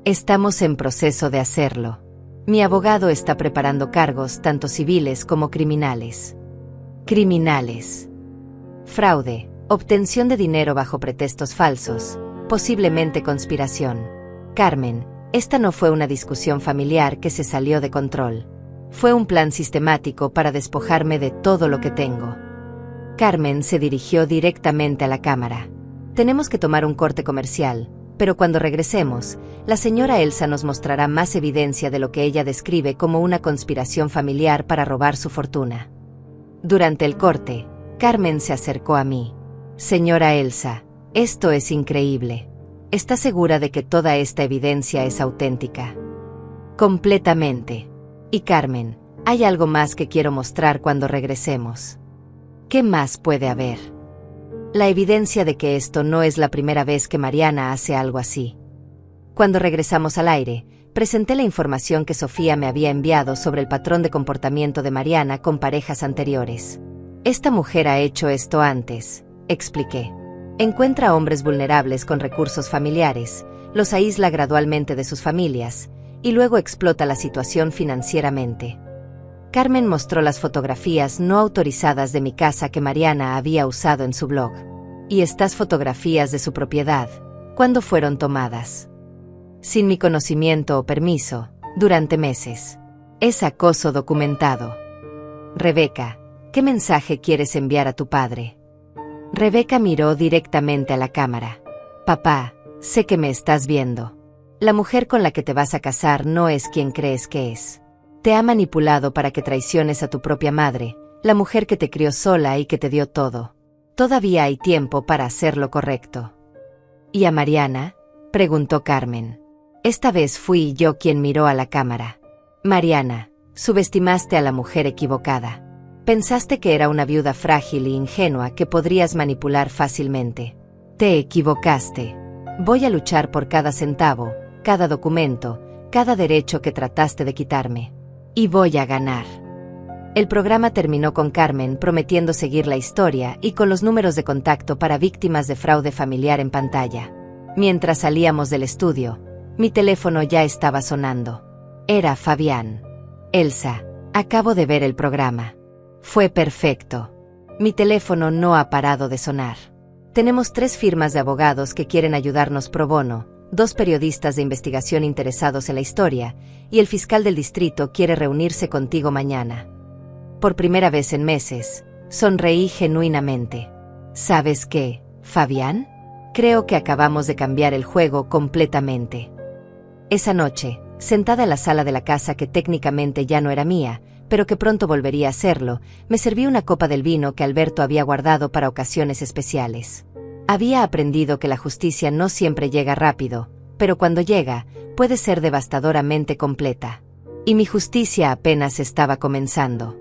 Estamos en proceso de hacerlo. Mi abogado está preparando cargos tanto civiles como criminales. Criminales. Fraude, obtención de dinero bajo pretextos falsos, posiblemente conspiración. Carmen, esta no fue una discusión familiar que se salió de control. Fue un plan sistemático para despojarme de todo lo que tengo. Carmen se dirigió directamente a la cámara. Tenemos que tomar un corte comercial, pero cuando regresemos, la señora Elsa nos mostrará más evidencia de lo que ella describe como una conspiración familiar para robar su fortuna. Durante el corte, Carmen se acercó a mí. Señora Elsa, esto es increíble. ¿Está segura de que toda esta evidencia es auténtica? Completamente. Y Carmen, hay algo más que quiero mostrar cuando regresemos. ¿Qué más puede haber? La evidencia de que esto no es la primera vez que Mariana hace algo así. Cuando regresamos al aire, presenté la información que Sofía me había enviado sobre el patrón de comportamiento de Mariana con parejas anteriores. Esta mujer ha hecho esto antes, expliqué. Encuentra a hombres vulnerables con recursos familiares, los aísla gradualmente de sus familias, y luego explota la situación financieramente. Carmen mostró las fotografías no autorizadas de mi casa que Mariana había usado en su blog. Y estas fotografías de su propiedad, ¿cuándo fueron tomadas? Sin mi conocimiento o permiso, durante meses. Es acoso documentado. Rebeca, ¿qué mensaje quieres enviar a tu padre? Rebeca miró directamente a la cámara. Papá, sé que me estás viendo. La mujer con la que te vas a casar no es quien crees que es. Te ha manipulado para que traiciones a tu propia madre, la mujer que te crió sola y que te dio todo. Todavía hay tiempo para hacer lo correcto. ¿Y a Mariana?, preguntó Carmen. Esta vez fui yo quien miró a la cámara. Mariana, subestimaste a la mujer equivocada. Pensaste que era una viuda frágil e ingenua que podrías manipular fácilmente. Te equivocaste. Voy a luchar por cada centavo, cada documento, cada derecho que trataste de quitarme. Y voy a ganar. El programa terminó con Carmen prometiendo seguir la historia y con los números de contacto para víctimas de fraude familiar en pantalla. Mientras salíamos del estudio, mi teléfono ya estaba sonando. Era Fabián. Elsa, acabo de ver el programa. Fue perfecto. Mi teléfono no ha parado de sonar. Tenemos 3 firmas de abogados que quieren ayudarnos pro bono, 2 periodistas de investigación interesados en la historia, y el fiscal del distrito quiere reunirse contigo mañana. Por primera vez en meses, sonreí genuinamente. ¿Sabes qué, Fabián? Creo que acabamos de cambiar el juego completamente. Esa noche, sentada en la sala de la casa que técnicamente ya no era mía, pero que pronto volvería a serlo, me serví una copa del vino que Alberto había guardado para ocasiones especiales. Había aprendido que la justicia no siempre llega rápido, pero cuando llega, puede ser devastadoramente completa. Y mi justicia apenas estaba comenzando.